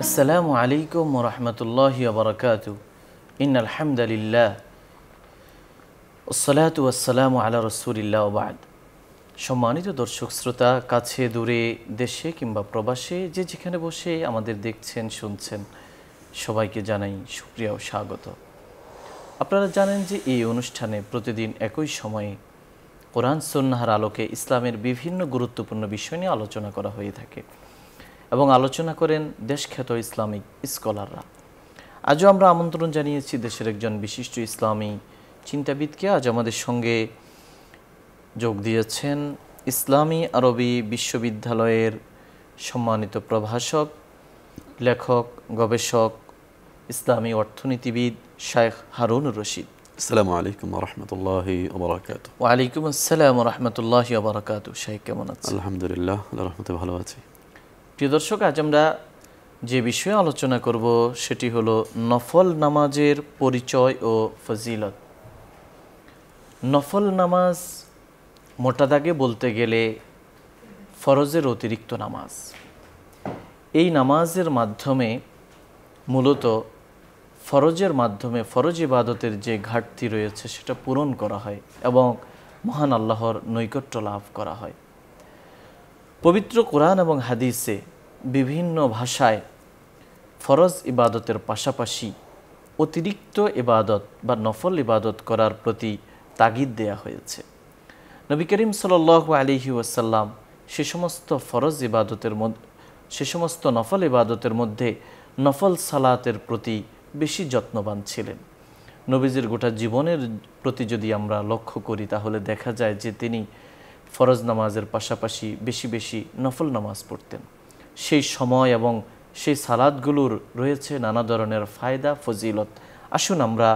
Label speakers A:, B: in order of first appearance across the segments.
A: আসসালামু আলাইকুম ওয়া রাহমাতুল্লাহি ওয়া বারাকাতুহু ইন্নাল হামদালিল্লাহ ওয়াসসালাতু ওয়াসসালামু আলা রাসূলিল্লাহ ওয়া বা'দ। সম্মানিত দর্শক শ্রোতা, কাছে দূরে, দেশে কিংবা প্রবাসে যে যেখানে বসে আমাদের দেখছেন শুনছেন, সবাইকে জানাই শুকরিয়া ও স্বাগত। আপনারা জানেন যে এই অনুষ্ঠানে প্রতিদিন একই সময়ে কোরআন সুন্নাহর আলোকে ইসলামের বিভিন্ন গুরুত্বপূর্ণ বিষয় নিয়ে আলোচনা করা হয়ে থাকে এবং আলোচনা করেন দেশখ্যাত ইসলামিক স্কলাররা। আজও আমরা আমন্ত্রণ জানিয়েছি দেশের একজন বিশিষ্ট ইসলামী চিন্তাবিদকে। আজ আমাদের সঙ্গে যোগ দিয়েছেন ইসলামী আরবি বিশ্ববিদ্যালয়ের সম্মানিত প্রভাষক, লেখক, গবেষক, ইসলামী অর্থনীতিবিদ শায়খ হারুনুর রশিদ।
B: আসসালামু আলাইকুম ওয়া রাহমাতুল্লাহি ওয়া বারাকাতুহু।
A: ওয়া আলাইকুম আসসালাম ওয়া রাহমাতুল্লাহি ওয়া বারাকাতুহু। শায়খ কেমন আছেন?
B: আলহামদুলিল্লাহ, আল্লাহর রহমতে ভালো আছি।
A: প্রিয় দর্শক, আজ আমরা যে বিষয়ে আলোচনা করব সেটি হলো নফল নামাজের পরিচয় ও ফজিলত। নফল নামাজ মোটা দাগে বলতে গেলে ফরজের অতিরিক্ত নামাজ। এই নামাজের মাধ্যমে মূলত ফরজের মাধ্যমে ফরজ ইবাদতের যে ঘাটতি রয়েছে সেটা পূরণ করা হয় এবং মহান আল্লাহর নৈকট্য লাভ করা হয়। পবিত্র কোরআন এবং হাদিসে বিভিন্ন ভাষায় ফরজ ইবাদতের পাশাপাশি অতিরিক্ত ইবাদত বা নফল ইবাদত করার প্রতি তাগিদ দেয়া হয়েছে। নবী করিম সাল্লাল্লাহু আলাইহি ওয়াসাল্লাম সে সমস্ত নফল ইবাদতের মধ্যে নফল সালাতের প্রতি বেশি যত্নবান ছিলেন। নবীজির গোটা জীবনের প্রতি যদি আমরা লক্ষ্য করি তাহলে দেখা যায় যে তিনি ফরজ নামাজের পাশাপাশি বেশি বেশি নফল নামাজ পড়তেন। সেই সময় এবং সেই সালাতগুলোর রয়েছে নানা ধরনের ফায়দা, ফজিলত। আসুন আমরা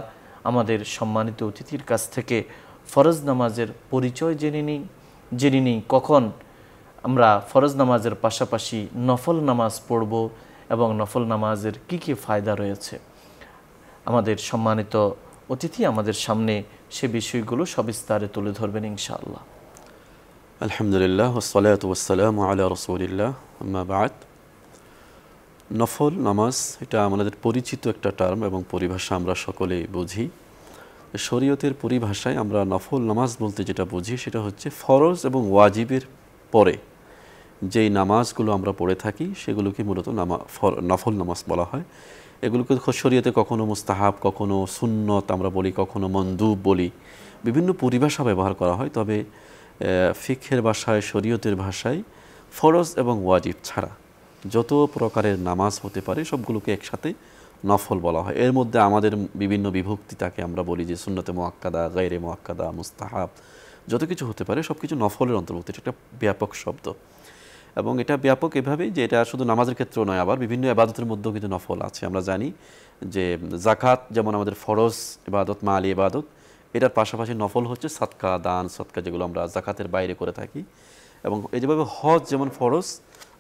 A: আমাদের সম্মানিত অতিথির কাছ থেকে ফরজ নামাজের পরিচয় জেনে নিই কখন আমরা ফরজ নামাজের পাশাপাশি নফল নামাজ পড়ব এবং নফল নামাজের কি কি ফায়দা রয়েছে। আমাদের সম্মানিত অতিথি আমাদের সামনে সে বিষয়গুলো সবিস্তারে তুলে ধরবেন ইনশাআল্লাহ।
B: আলহামদুলিল্লাহ, ওয়াসসালাতু ওয়াসসালামু আলা রাসূলিল্লাহ, আম্মা বা'দ। নফল নামাজ এটা আমাদের পরিচিত একটা টার্ম এবং পরিভাষা আমরা সকলেই বুঝি। শরীয়তের পরিভাষায় আমরা নফল নামাজ বলতে যেটা বুঝি সেটা হচ্ছে ফরজ এবং ওয়াজিবের পরে যেই নামাজগুলো আমরা পড়ে থাকি সেগুলোকে মূলত নফল নামাজ বলা হয়। এগুলোকে শরীয়তে কখনো মুস্তাহাব, কখনো সুন্নত আমরা বলি, কখনো মন্দুব বলি, বিভিন্ন পরিভাষা ব্যবহার করা হয়। তবে ফিকহের ভাষায়, শরীয়তের ভাষায় ফরজ এবং ওয়াজিব ছাড়া যত প্রকারের নামাজ হতে পারে সবগুলোকে একসাথে নফল বলা হয়। এর মধ্যে আমাদের বিভিন্ন বিভক্তি থাকে, আমরা বলি যে সুন্নতে মুআক্কাদা, গায়রে মুআক্কাদা, মুস্তাহাব, যত কিছু হতে পারে সব কিছু নফলের অন্তর্ভুক্ত। এটা একটা ব্যাপক শব্দ এবং এটা ব্যাপক এভাবেই যে এটা শুধু নামাজের ক্ষেত্রেও নয়, আবার বিভিন্ন ইবাদতের মধ্যেও কিন্তু নফল আছে। আমরা জানি যে যাকাত যেমন আমাদের ফরজ ইবাদত, মালি ইবাদত, এটার পাশাপাশি নফল হচ্ছে সাদকা, দান সদকা, যেগুলো আমরা যাকাতের বাইরে করে থাকি। এবং এই যেভাবে হজ যেমন ফরজ,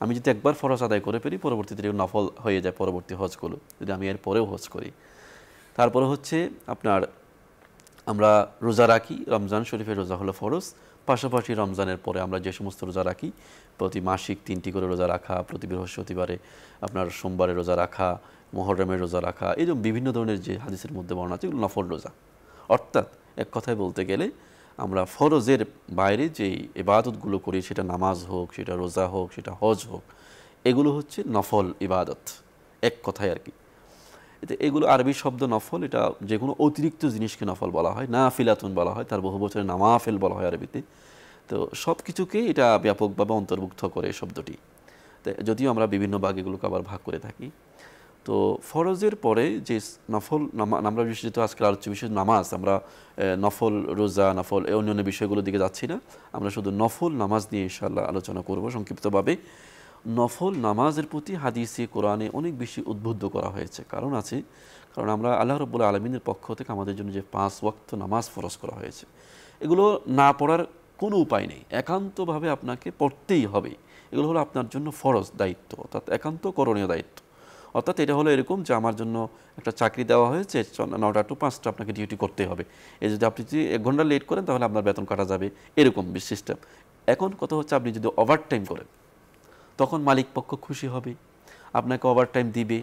B: আমি যদি একবার ফরজ আদায় করে ফেলি পরবর্তীতে নফল হয়ে যায় পরবর্তী হজগুলো, যদি আমি এর পরেও হজ করি। তারপরে হচ্ছে আপনার আমরা রোজা রাখি, রমজান শরীফের রোজা হলো ফরজ, পাশাপাশি রমজানের পরে আমরা যে সমস্ত রোজা রাখি, প্রতি মাসিক 3টি করে রোজা রাখা, প্রতি বৃহস্পতিবারে আপনার সোমবারে রোজা রাখা, মুহররমের রোজা রাখা, এরকম বিভিন্ন ধরনের যে হাদিসের মধ্যে বর্ণনা আছে এগুলো নফল রোজা। অর্থাৎ এক কথায় বলতে গেলে আমরা ফরজের বাইরে যেই ইবাদতগুলো করি, সেটা নামাজ হোক, সেটা রোজা হোক, সেটা হজ হোক, এগুলো হচ্ছে নফল ইবাদত এক কথায় আর কি। এগুলো আরবি শব্দ নফল, এটা যে কোনো অতিরিক্ত জিনিসকে নফল বলা হয়। নাফিলাতুন বলা হয়, তার বহু বছরে নামাফেল বলা হয় আরবিতে। তো সব কিছুকেই এটা ব্যাপকভাবে অন্তর্ভুক্ত করে এই শব্দটি। তো যদিও আমরা বিভিন্ন ভাগ এগুলোকে আবার ভাগ করে থাকি। তো ফরজের পরে যে নফল আমরা বিশেষত আজকের আলোচ্য বিষয় নামাজ, আমরা নফল রোজা, নফল অন্যান্য বিষয়গুলোর দিকে যাচ্ছি না, আমরা শুধু নফল নামাজ নিয়ে ইনশাআল্লাহ আলোচনা করব সংক্ষিপ্তভাবে। নফল নামাজের প্রতি হাদিসে কোরআনে অনেক বেশি উদ্বুদ্ধ করা হয়েছে। কারণ আমরা আল্লাহ রাব্বুল আলামিনের পক্ষ থেকে আমাদের জন্য যে 5 ওয়াক্ত নামাজ ফরজ করা হয়েছে, এগুলো না পড়ার কোনো উপায় নেই, একান্তভাবে আপনাকে পড়তেই হবে। এগুলো হলো আপনার জন্য ফরজ দায়িত্ব, অর্থাৎ একান্ত করণীয় দায়িত্ব। অর্থাৎ এটা হলো এরকম যে আমার জন্য একটা চাকরি দেওয়া হয়েছে, 9টা to 5টা আপনাকে ডিউটি করতে হবে। এই যদি আপনি 1 ঘন্টা লেট করেন তাহলে আপনার বেতন কাটা যাবে, এরকম সিস্টেম। এখন কথা হচ্ছে আপনি যদি ওভারটাইম করেন তখন মালিক পক্ষ খুশি হবে, আপনাকে ওভারটাইম দিবে।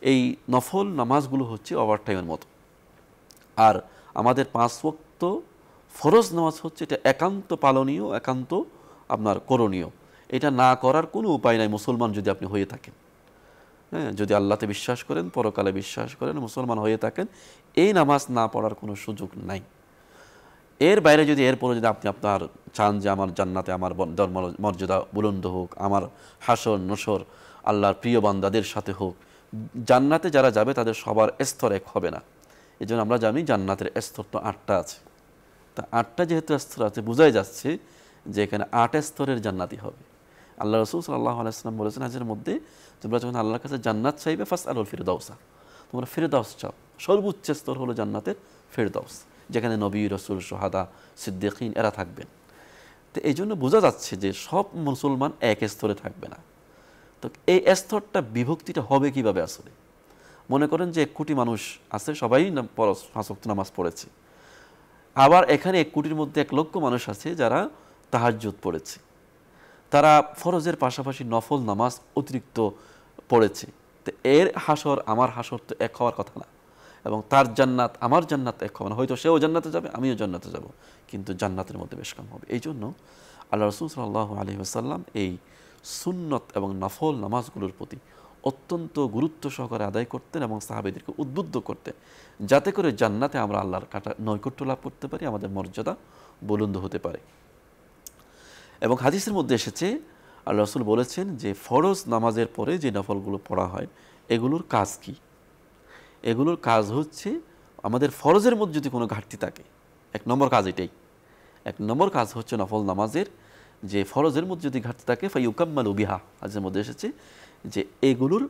B: এই নফল নামাজগুলো হচ্ছে ওভারটাইমের মতো। আর আমাদের 5 ওয়াক্ত ফরজ নামাজ হচ্ছে এটা একান্ত পালনীয়, একান্ত আপনার করণীয়। এটা না করার কোনো উপায় নাই মুসলমান যদি আপনি হয়ে থাকেন। হ্যাঁ, যদি আল্লাহতে বিশ্বাস করেন, পরকালে বিশ্বাস করেন, মুসলমান হয়ে থাকেন, এই নামাজ না পড়ার কোনো সুযোগ নাই। এর বাইরে যদি এরপরে যদি আপনি আপনার চান যে আমার জান্নাতে আমার মর্যাদা বুলন্দ হোক, আমার হাসর নসর আল্লাহর প্রিয় বান্দাদের সাথে হোক, জান্নাতে যারা যাবে তাদের সবার স্তর এক হবে না। এই জন্য আমরা জানি জান্নাতের স্তর তো 8টা আছে। তা 8টা যেহেতু স্তর আছে, বোঝাই যাচ্ছে যে এখানে 8 স্তরের জান্নাতি হবে। আল্লাহ রাসূল সাল্লাল্লাহু আলাইহি ওয়াসাল্লাম বলেছেন হাদিসের মধ্যে, তোমরা যখন আল্লাহর কাছে জান্নাত চাইবে ফাসআলুল ফিরদাউসা, তোমরা ফিরদাউস চাও। সর্বোচ্চ স্তর হলো জান্নাতের ফিরদাউস, যেখানে নবী, রাসূল, শুহাদা, সিদ্দিকিন এরা থাকবেন। তো এই জন্য বোঝা যাচ্ছে যে সব মুসলমান এক স্তরে থাকবে না। তো এই স্তরটা বিভক্তিটা হবে কিভাবে আসলে? মনে করেন যে 1 কোটি মানুষ আছে, সবাই 5 ওয়াক্ত নামাজ পড়েছে। আবার এখানে 1 কোটির মধ্যে 1 লক্ষ মানুষ আছে যারা তাহাজ্জুদ পড়েছে, তারা ফরজের পাশাপাশি নফল নামাজ অতিরিক্ত পড়েছে। তো এর হাসর আমার হাসর তো এক হওয়ার কথা না, এবং তার জান্নাত আমার জান্নাত এক হবে না। হয়তো সেও জান্নাতে যাবে, আমিও জান্নাতে যাব, কিন্তু জান্নাতের মধ্যে বেশ কম হবে। এই জন্য আল্লাহ রাসূল সাল্লাল্লাহু আলাইহি ওয়াসাল্লাম এই সুন্নত এবং নফল নামাজগুলোর প্রতি অত্যন্ত গুরুত্ব সহকারে আদায় করতেন এবং সাহাবীদেরকে উদ্বুদ্ধ করতেন, যাতে করে জান্নাতে আমরা আল্লাহর নৈকট্য লাভ করতে পারি, আমাদের মর্যাদা বুলন্দ হতে পারে। এবং হাদিসের মধ্যে এসেছে আল্লাহ রাসূল বলেছেন যে ফরজ নামাজের পরে যে নফলগুলো পড়া হয় এগুলোর কাজ কি? এগুলোর কাজ হচ্ছে আমাদের ফরজের মধ্যে যদি কোনো ঘাটতি থাকে, 1 নম্বর কাজ এটাই। 1 নম্বর কাজ হচ্ছে নফল নামাজের যে ফরজের মধ্যে যদি ঘাটতি থাকে ফায়ুকাম্মালু বিহা, হাদিসের মধ্যে এসেছে যে এগুলোর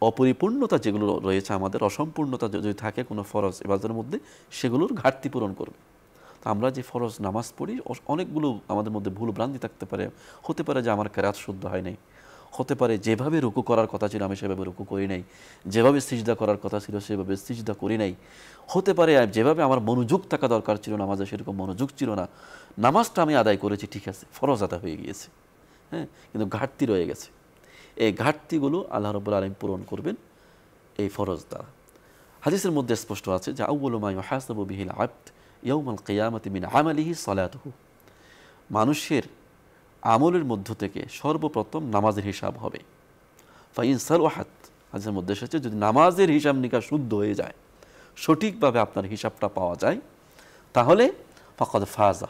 B: অপরিপূর্ণতা যেগুলো রয়েছে, আমাদের অসম্পূর্ণতা যদি থাকে কোনো ফরজ ইবাদতের মধ্যে, সেগুলোর ঘাটতি পূরণ করবে। তো আমরা যে ফরজ নামাজ পড়ি অনেকগুলো আমাদের মধ্যে ভুল ভ্রান্তি থাকতে পারে। হতে পারে যে আমার কেরাত শুদ্ধ হয় নাই, হতে পারে যেভাবে রুকু করার কথা ছিল আমি সেভাবে রুকু করি নাই, যেভাবে সিজদা করার কথা ছিল সেভাবে সিজদা করি নাই, হতে পারে যেভাবে আমার মনোযোগ থাকা দরকার ছিল নামাজে সেরকম মনোযোগ ছিল না। নামাজটা আমি আদায় করেছি, ঠিক আছে, ফরজ আদায় হয়ে গিয়েছে, হ্যাঁ, কিন্তু ঘাটতি রয়ে গেছে। এই ঘাটতিগুলো আল্লাহ রাব্বুল আলামিন পূরণ করবেন এই ফরজ দ্বারা। হাদিসের মধ্যে স্পষ্ট আছে যে আউয়ালু মা ইউহাসাবু বিহিল আবদ ইয়াউমাল কিয়ামাতি মিন আমালিহি সালাতুহু, মানুষের আমলের মধ্য থেকে সর্বপ্রথম নামাজের হিসাব হবে। ফাইন সালওয়াহাত, হাদিসের মধ্যে এসেছে যদি নামাজের হিসাব নিকাশ শুদ্ধ হয়ে যায়, সঠিকভাবে আপনার হিসাবটা পাওয়া যায়, তাহলে ফাকাদ ফাজা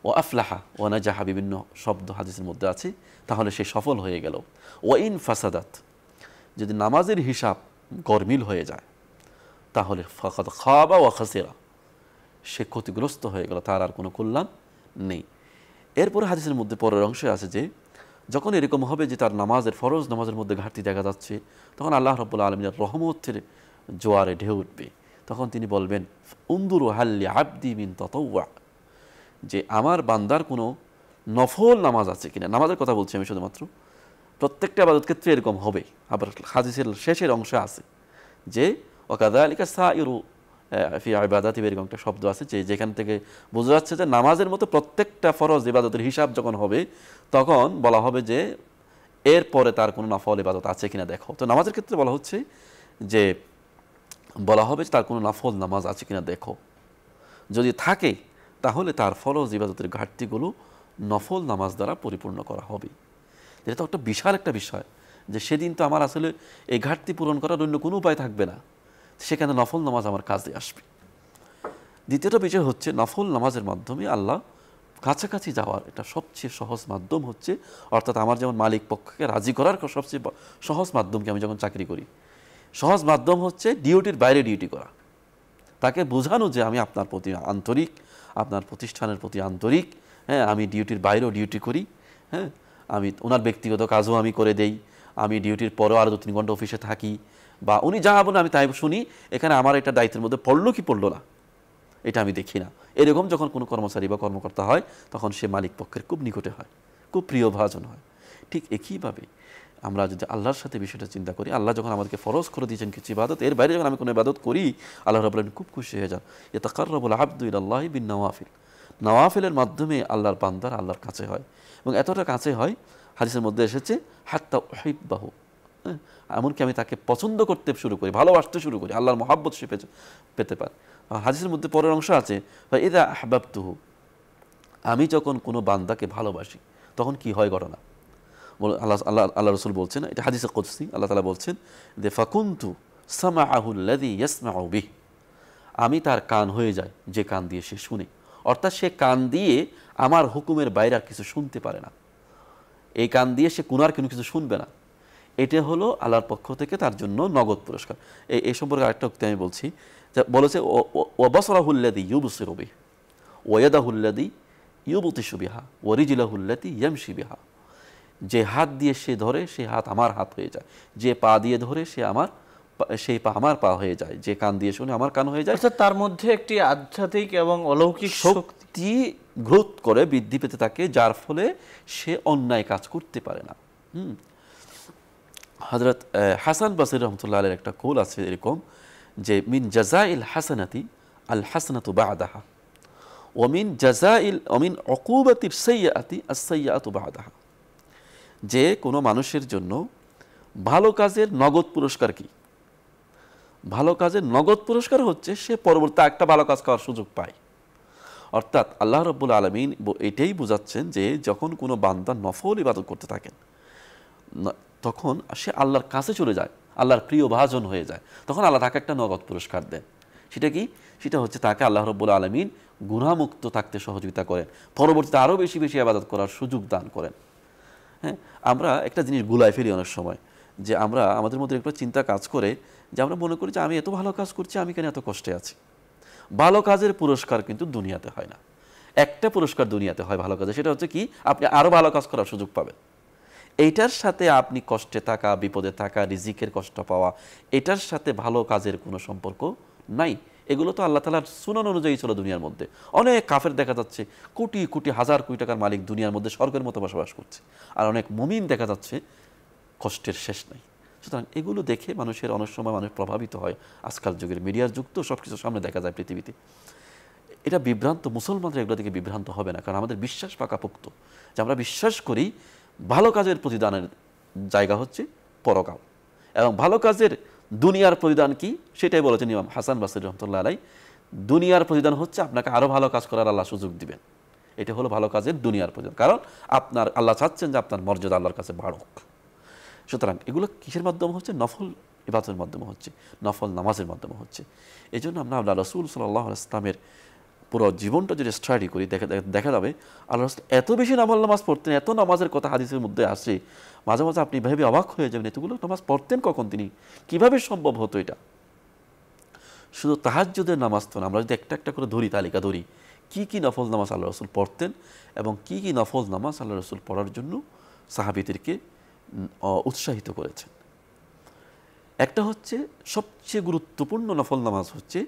B: ও আফলাহা ও নাজাহা, বিভিন্ন শব্দ হাদিসের মধ্যে আছে, তাহলে সে সফল হয়ে গেল। ওয়াইন ফাসাদাত, যদি নামাজের হিসাব গরমিল হয়ে যায়, তাহলে ফাকাদ খাবা ওয়া খাসিরা, সে ক্ষতিগ্রস্ত হয়ে গেল, তার আর কোনো কল্যাণ নেই। এরপরে হাদিসের মধ্যে পরের অংশে আছে যে যখন এরকম হবে যে তার নামাজের ফরজ নামাজের মধ্যে ঘাটতি দেখা যাচ্ছে, তখন আল্লাহ রাব্বুল আলামিনের রহমতের জোয়ারে ঢেউ উঠবে। তখন তিনি বলবেন উনদুরু হাল্লি আবদি মিন তাতাওয়া, যে আমার বান্দার কোনো নফল নামাজ আছে কিনা। নামাজের কথা বলছি আমি শুধুমাত্র, প্রত্যেকটা ইবাদত ক্ষেত্রে এরকম হবে। আবার হাদিসের শেষের অংশে আছে যে ওয়াকাযালিকা সাইরু ফি ইবাদাতি, এরকম একটা শব্দ আছে যে যেখান থেকে বোঝা যাচ্ছে যে নামাজের মতো প্রত্যেকটা ফরজ ইবাদতের হিসাব যখন হবে, তখন বলা হবে যে এরপরে তার কোনো নফল ইবাদত আছে কিনা দেখো। তো নামাজের ক্ষেত্রে বলা হচ্ছে যে বলা হবে তার কোনো নফল নামাজ আছে কিনা দেখো, যদি থাকে তাহলে তার ফরজ ইবাদতের ঘাটতিগুলো নফল নামাজ দ্বারা পরিপূর্ণ করা হবে। এটা তো একটা বিশাল একটা বিষয় যে সেদিন তো আমার আসলে এই ঘাটতি পূরণ করার অন্য কোনো উপায় থাকবে না, সেখানে নফল নামাজ আমার কাজে আসবে। দ্বিতীয়টা বিষয় হচ্ছে নফল নামাজের মাধ্যমে আল্লাহ কাছাকাছি যাওয়ার এটা সবচেয়ে সহজ মাধ্যম হচ্ছে, অর্থাৎ আমার যেমন মালিক পক্ষকে রাজি করার সবচেয়ে সহজ মাধ্যমকে আমি যখন চাকরি করি, সহজ মাধ্যম হচ্ছে ডিউটির বাইরে ডিউটি করা, তাকে বোঝানো যে আমি আপনার প্রতি আন্তরিক, আপনার প্রতিষ্ঠানের প্রতি আন্তরিক, হ্যাঁ, আমি ডিউটির বাইরেও ডিউটি করি, হ্যাঁ, আমি ওনার ব্যক্তিগত কাজও আমি করে দেই, আমি ডিউটির পরেও আরও 2-3 ঘন্টা অফিসে থাকি, বা উনি যা বলেন আমি তাই শুনি, এখানে আমার এটা দায়িত্বের মধ্যে পড়লো কি পড়লো না এটা আমি দেখি না। এরকম যখন কোনো কর্মচারী বা কর্মকর্তা হয়, তখন সে মালিক পক্ষের খুব নিকটে হয়, খুব প্রিয় ভাজন হয়। ঠিক একইভাবে আমরা যদি আল্লাহর সাথে বিষয়টা চিন্তা করি, আল্লাহ যখন আমাদেরকে ফরজ করে দিয়েছেন কিছু ইবাদত, এর বাইরে যখন আমি কোনো ইবাদত করি, আল্লাহ রাব্বুল আলামিন খুব খুশি হয়ে যান। ইয়াতাকাররাবুল আবদু ইলাল্লাহি বিন নওয়াফিল, নওয়াফিলের মাধ্যমে আল্লাহর বান্দার আল্লাহর কাছে হয়, এবং এতটা কাছে হয় হাদিসের মধ্যে এসেছে হাত্তা উহিব্বাহু হ্যাঁ, এমনকি আমি তাকে পছন্দ করতে শুরু করি, ভালোবাসতে শুরু করি, আল্লাহর মহাব্বত সে পেতে পারে। হাদিসের মধ্যে পরের অংশ আছে, ইযা আহবাবতুহু, আমি যখন কোনো বান্দাকে ভালোবাসি তখন কি হয় ঘটনা। আল্লাহ রসুল বলছেন, এটা হাদিসে কুদসি, আল্লাহ তাআলা বলছেন যে ফাকুনতু সামাআহু আল্লাযী ইয়াসমাউ বিহি, আমি তার কান হয়ে যায় যে কান দিয়ে সে শুনে। অর্থাৎ সে কান দিয়ে আমার হুকুমের বাইরে আর কিছু শুনতে পারে না, এই কান দিয়ে সে কোনো কিছু শুনবে না। এটা হলো আল্লাহর পক্ষ থেকে তার জন্য নগদ পুরস্কার। এই সম্পর্কে আরেকটা উক্তি আমি বলছি, বলেছে ওয়া বাসারাহু আল্লাযী ইউবসিরু বিহি ওয়া ইয়াদাহু আল্লাযী ইউবতিশু বিহা ওয়া রিজলাহু আল্লাতী ইয়ামশি বিহা, যে হাত দিয়ে সে ধরে সে হাত আমার হাত হয়ে যায়, যে পা দিয়ে ধরে সেই পা আমার পা হয়ে যায়, যে কান দিয়ে শুনে আমার কান হয়ে যায়।
A: অর্থাৎ তার মধ্যে একটি আধ্যাত্মিক এবং অলৌকিক
B: শক্তি গ্রোথ করে, বৃদ্ধি পেতে থাকে, যার ফলে সে অন্যায় কাজ করতে পারে না। হযরত হাসান বসরি রাহমাতুল্লাহ আলাইহির একটা কৌল আছে এরকম যে মিন জাযাইল হাসানাতি আল হাসানাতু বা'দাহা ওয়া মিন উকুবাতিস সাইয়্যাতি আস সাইয়্যাতু বা'দাহা, যে কোনো মানুষের জন্য ভালো কাজের নগদ পুরস্কার কি? ভালো কাজের নগদ পুরস্কার হচ্ছে সে পরবর্তী একটা ভালো কাজ করার সুযোগ পায়। অর্থাৎ আল্লাহ রাব্বুল আলামিন এটাই বোঝাচ্ছেন যে যখন কোনো বান্দা নফল ইবাদত করতে থাকেন তখন সে আল্লাহর কাছে চলে যায়, আল্লাহর প্রিয় ভাজন হয়ে যায়, তখন আল্লাহ তাকে একটা নগদ পুরস্কার দেন। সেটা কি? সেটা হচ্ছে তাকে আল্লাহ রাব্বুল আলামিন গুনাহমুক্ত থাকতে সহযোগিতা করেন, পরবর্তীতে আরও বেশি বেশি ইবাদত করার সুযোগ দান করেন। হ্যাঁ, আমরা একটা জিনিস গুলায় ফেলি অনেক সময়, যে আমরা আমাদের মধ্যে একটা চিন্তা কাজ করে যে আমরা মনে করি যে আমি এত ভালো কাজ করছি, আমি কেন এত কষ্টে আছি। ভালো কাজের পুরস্কার কিন্তু দুনিয়াতে হয় না, একটা পুরস্কার দুনিয়াতে হয় ভালো কাজে, সেটা হচ্ছে কি? আপনি আরও ভালো কাজ করার সুযোগ পাবেন। এইটার সাথে আপনি কষ্টে থাকা, বিপদে থাকা, রিজিকের কষ্ট পাওয়া, এটার সাথে ভালো কাজের কোনো সম্পর্ক নাই। এগুলো তো আল্লাহ তাআলার সুন্নাহ অনুযায়ী ছিল দুনিয়ার মধ্যে। অনেক কাফের দেখা যাচ্ছে কোটি কোটি হাজার কোটি টাকার মালিক, দুনিয়ার মধ্যে স্বর্গের মতো বসবাস করছে, আর অনেক মুমিন দেখা যাচ্ছে কষ্টের শেষ নাই। সুতরাং এগুলো দেখে মানুষের অনেক সময় মানুষ প্রভাবিত হয়। আজকাল যুগের মিডিয়ার যুগ তো সব কিছু সামনে দেখা যায় পৃথিবীতে। এটা বিভ্রান্ত, মুসলমানরা এগুলো থেকে বিভ্রান্ত হবে না, কারণ আমাদের বিশ্বাস পাকাপোক্ত যে আমরা বিশ্বাস করি ভালো কাজের প্রতিদানের জায়গা হচ্ছে পরকাল, এবং ভালো কাজের দুনিয়ার প্রতিদান কি সেটাই বলেছেন ইমাম হাসান বসরি রাহমাতুল্লাহ আলাইহি। দুনিয়ার প্রতিদান হচ্ছে আপনাকে আরও ভালো কাজ করার আল্লাহ সুযোগ দিবেন, এটা হলো ভালো কাজের দুনিয়ার প্রতিদান। কারণ আপনার আল্লাহ চাচ্ছেন যে আপনার মর্যাদা আল্লাহর কাছে বাড়ুক। সুতরাং এগুলো কিসের মাধ্যমে হচ্ছে? নফল ইবাদতের মাধ্যমে হচ্ছে, নফল নামাজের মাধ্যমে হচ্ছে। এই জন্য আমরা আল্লাহ রাসূল সাল্লাল্লাহু আলাইহি ওয়াসাল্লামের পুরো জীবনটা যদি স্টাডি করি দেখা যাবে আল্লাহ রাসূল এত বেশি নফল নামাজ পড়তেন, এত নামাজের কথা হাদিসের মধ্যে আসে, মাঝে মাঝে আপনি ভেবে অবাক হয়ে যাবেন এতগুলো নামাজ পড়তেন কখন তিনি, কিভাবে সম্ভব হতো এটা। শুধু তাহাজ্জুদের নামাজ তো না, আমরা যদি একটা একটা করে তালিকা ধরি কি কি নফল নামাজ আল্লাহ রাসূল পড়তেন এবং কি কি নফল নামাজ আল্লাহ রাসূল পড়ার জন্য সাহাবীদেরকে উৎসাহিত করেছেন। একটা হচ্ছে সবচেয়ে গুরুত্বপূর্ণ নফল নামাজ হচ্ছে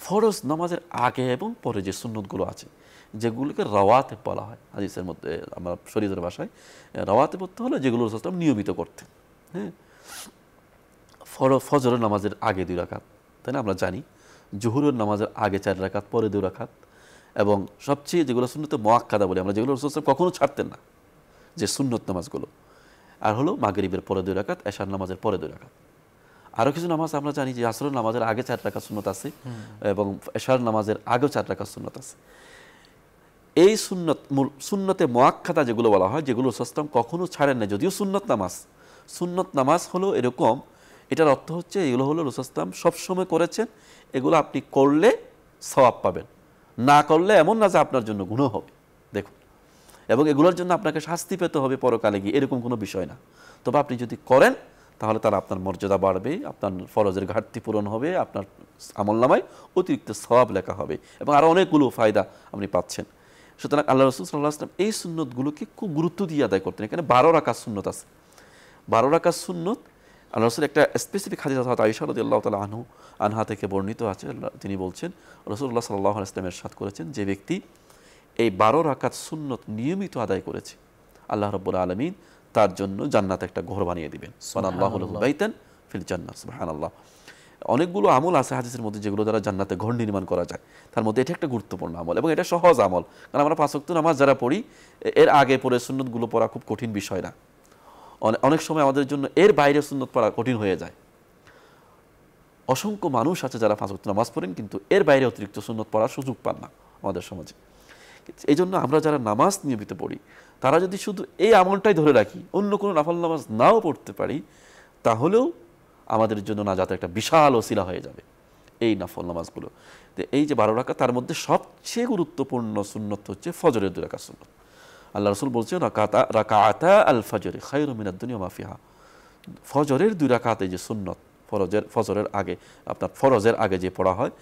B: ফরজ নামাজের আগে এবং পরে যে সুন্নতগুলো আছে, যেগুলোকে রাওয়াতে বলা হয় হাদিসের মধ্যে, আমরা শরীয়তের ভাষায় রাওয়াতে পড়তে হলে যেগুলো রাসূল নিয়মিত করতেন। হ্যাঁ, ফজরের নামাজের আগে 2 রাকাত, তাই না? আমরা জানি জোহরের নামাজের আগে 4 রাকাত, পরে 2 রাকাত, এবং সবচেয়ে যেগুলো সুন্নতে মুআক্কাদা বলি আমরা, যেগুলো রাসূল কখনো ছাড়তেন না, যে সুন্নত নামাজগুলো, আর হলো মাগরিবের পরে 2 রাকাত, এশার নামাজের পরে 2 রাকাত। আরও কিছু নামাজ আমরা জানি যে আসরের নামাজের আগে 4 রাকাত সুন্নত আছে এবং এশার নামাজের আগেও 4 রাকাত সুন্নত আছে। এই সুন্নতে মুআক্কাদা যেগুলো বলা হয়, যেগুলো রাসূল কখনো ছাড়েন না, যদিও সুন্নত নামাজ হলো এরকম, এটার অর্থ হচ্ছে এগুলো হলো রাসূল সবসময় করেছেন, এগুলো আপনি করলে সওয়াব পাবেন, না করলে এমন না যে আপনার জন্য গুনাহ হবে। দেখুন, এবং এগুলোর জন্য আপনাকে শাস্তি পেতে হবে পরকালে গিয়ে, এরকম কোনো বিষয় না। তবে আপনি যদি করেন তাহলে তারা আপনার মর্যাদা বাড়বে, আপনার ফরজের ঘাটতি পূরণ হবে, আপনার আমলনামায় অতিরিক্ত সওয়াব লেখা হবে, এবং আরও অনেকগুলো ফায়দা আপনি পাচ্ছেন। সুতরাং আল্লাহ রাসূল সাল্লাল্লাহু আলাইহি ওয়াসাল্লাম এই সুন্নতগুলোকে খুব গুরুত্ব দিয়ে আদায় করতেন। এখানে 12 রাকাত সুন্নত আছে, 12 রাকাত সুন্নত। আল্লাহ রাসূল একটা স্পেসিফিক হাদিস হযরত আয়েশা রাদিয়াল্লাহু তাআলা আনহা থেকে বর্ণিত আছে, তিনি বলছেন রাসূলুল্লাহ সাল্লাল্লাহু আলাইহি ওয়াসাল্লাম ইরশাদ করেছেন, যে ব্যক্তি এই 12 রাকাত সুন্নত নিয়মিত আদায় করেছে, আল্লাহ রাব্বুল আলামিন তার জন্য জান্নাতে একটা ঘর বানিয়ে দিবেন। সুবহানাল্লাহু লাহু বাইতান ফিল জান্নাহ। সুবহানাল্লাহ। অনেকগুলো আমল আছে হাদিসের মধ্যে যেগুলো দ্বারা জান্নাতে ঘর নির্মাণ করা যায়, তার মধ্যে এটা একটা গুরুত্বপূর্ণ আমল, এবং এটা সহজ আমল। কারণ আমরা 5 ওয়াক্ত নামাজ যারা পড়ি, এর আগে পরে সুন্নতগুলো পড়া খুব কঠিন বিষয় না, অনেক সময় আমাদের জন্য এর বাইরে সুন্নত পড়া কঠিন হয়ে যায়। অসংখ্য মানুষ আছে যারা 5 ওয়াক্ত নামাজ পড়েন কিন্তু এর বাইরে অতিরিক্ত সুন্নত পড়ার সুযোগ পান না আমাদের সমাজে। এই জন্য আমরা যারা নামাজ নিয়মিত পড়ি তারা যদি শুধু এই আমলটাই ধরে রাখি, অন্য কোনো নফল নামাজ নাও পড়তে পারি, তাহলেও আমাদের জন্য নাজাতের একটা বিশাল ওসিলা হয়ে যাবে এই নফল নামাজগুলো। তো এই যে 12 রাকাত, তার মধ্যে সবচেয়ে গুরুত্বপূর্ণ সুন্নত হচ্ছে ফজরের 2 রাকাত সুন্নত। আল্লাহ রাসূল বলছেন রাকাআতা আল ফজর খায়রুম মিনাদ দুনিয়া মা ফিহা। ফজরের 2 রাকাতে যে সুন্নত, ফজরের আগে আপনার ফরজের আগে যে পড়া হয়,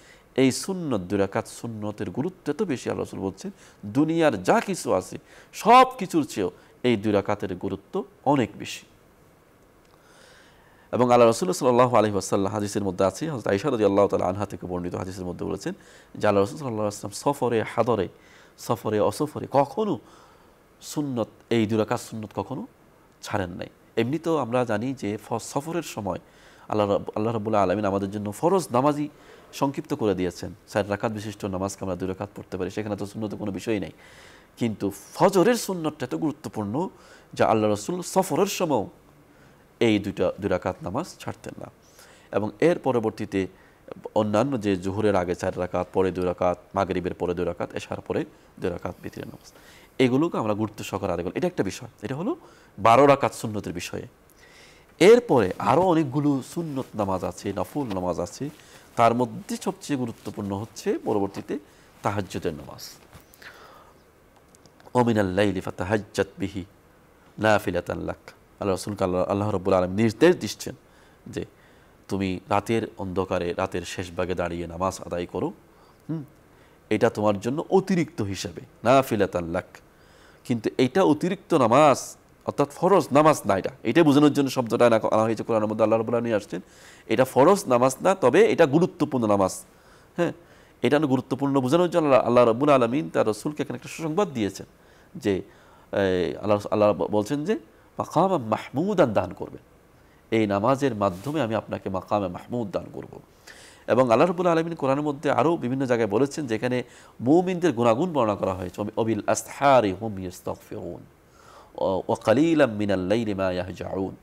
B: এই সুন্নত 2 রাকাত সুন্নতের গুরুত্ব এত বেশি, আল্লাহ রাসূল বলছেন দুনিয়ার যা কিছু আছে সব কিছুর চেয়েও এই 2 রাকাতের গুরুত্ব অনেক বেশি। এবং আল্লাহ রাসূল সাল্লাল্লাহু আলাইহি ওয়াসাল্লাম হাদিসের মধ্যে আছে, হযরত আয়েশা রাদিয়াল্লাহু তাআলা আনহা থেকে বর্ণিত হাদিসের মধ্যে বলেছেন যে আল্লাহ রাসূল সাল্লাল্লাহু আলাইহি ওয়াসাল্লাম সফরে হাদরে, সফরে অসফরে কখনো সুন্নত এই 2 রাকাত সুন্নত কখনো ছাড়েন নাই। এমনিতেও আমরা জানি যে সফরের সময় আল্লাহ রাব্বুল আলামিন আমাদের জন্য ফরজ নামাজই সংক্ষিপ্ত করে দিয়েছেন। 4 রাকাত বিশিষ্ট নামাজকে আমরা 2 রাকাত পড়তে পারি, সেখানে তো সুন্নতের কোনো বিষয়ই নেই। কিন্তু ফজরের সুন্নতটা এত গুরুত্বপূর্ণ যে আল্লাহ রাসূল সফরের সময় এই 2 রাকাত নামাজ ছাড়তেন না। এবং এর পরবর্তীতে অন্যান্য যে জোহরের আগে 4 রাকাত, পরে 2 রাকাত, মাগরিবের পরে 2 রাকাত, এশার পরে 2 রাকাত বিতরের নামাজ, এগুলোকে আমরা গুরুত্ব সহকারে আদায় করি। এটা একটা বিষয়, এটা হলো 12 রাকাত সুন্নতের বিষয়ে। এরপরে আরও অনেকগুলো সুন্নত নামাজ আছে, নফল নামাজ আছে। তার মধ্যে সবচেয়ে গুরুত্বপূর্ণ হচ্ছে পরবর্তীতে তাহাজ্জুদের নামাজ। ওমিনাল লাইলি ফাতাহাজ্জাত বিহি নাফিলাতান লাক। আল্লাহ রাসূলকে আল্লাহ রাব্বুল আলামিন নির্দেশ দিচ্ছেন যে তুমি রাতের অন্ধকারে রাতের শেষ ভাগে দাঁড়িয়ে নামাজ আদায় করো, এটা তোমার জন্য অতিরিক্ত হিসাবে নাফিলাতান লাক। কিন্তু এটা অতিরিক্ত নামাজ অর্থাৎ ফরজ নামাজ না, এটা বোঝানোর জন্য শব্দটা আনা হয়েছে কোরআনের মধ্যে। আল্লাহ রাব্বুল আলামিন আসছেন এটা ফরজ নামাজ না, তবে এটা গুরুত্বপূর্ণ নামাজ। হ্যাঁ, এটা গুরুত্বপূর্ণ বোঝানোর জন্য আল্লাহ রাব্বুল আলামিন তার রাসূলকে এখানে একটা সুসংবাদ দিয়েছেন যে আল্লাহ বলছেন যে মাকামে মাহমুদান দান করবেন, এই নামাজের মাধ্যমে আমি আপনাকে মাকামে মাহমুদ দান করব। এবং আল্লাহ রাব্বুল আলামিন কোরআনের মধ্যে আরও বিভিন্ন জায়গায় বলেছেন যেখানে মুমিনদের গুণাগুণ বর্ণনা করা হয়েছে, অবিল আসহারি হুম ইস্তাগফিরুন ওয়া কালিলাম মিনাল লাইলি মা ইয়াহজাউন।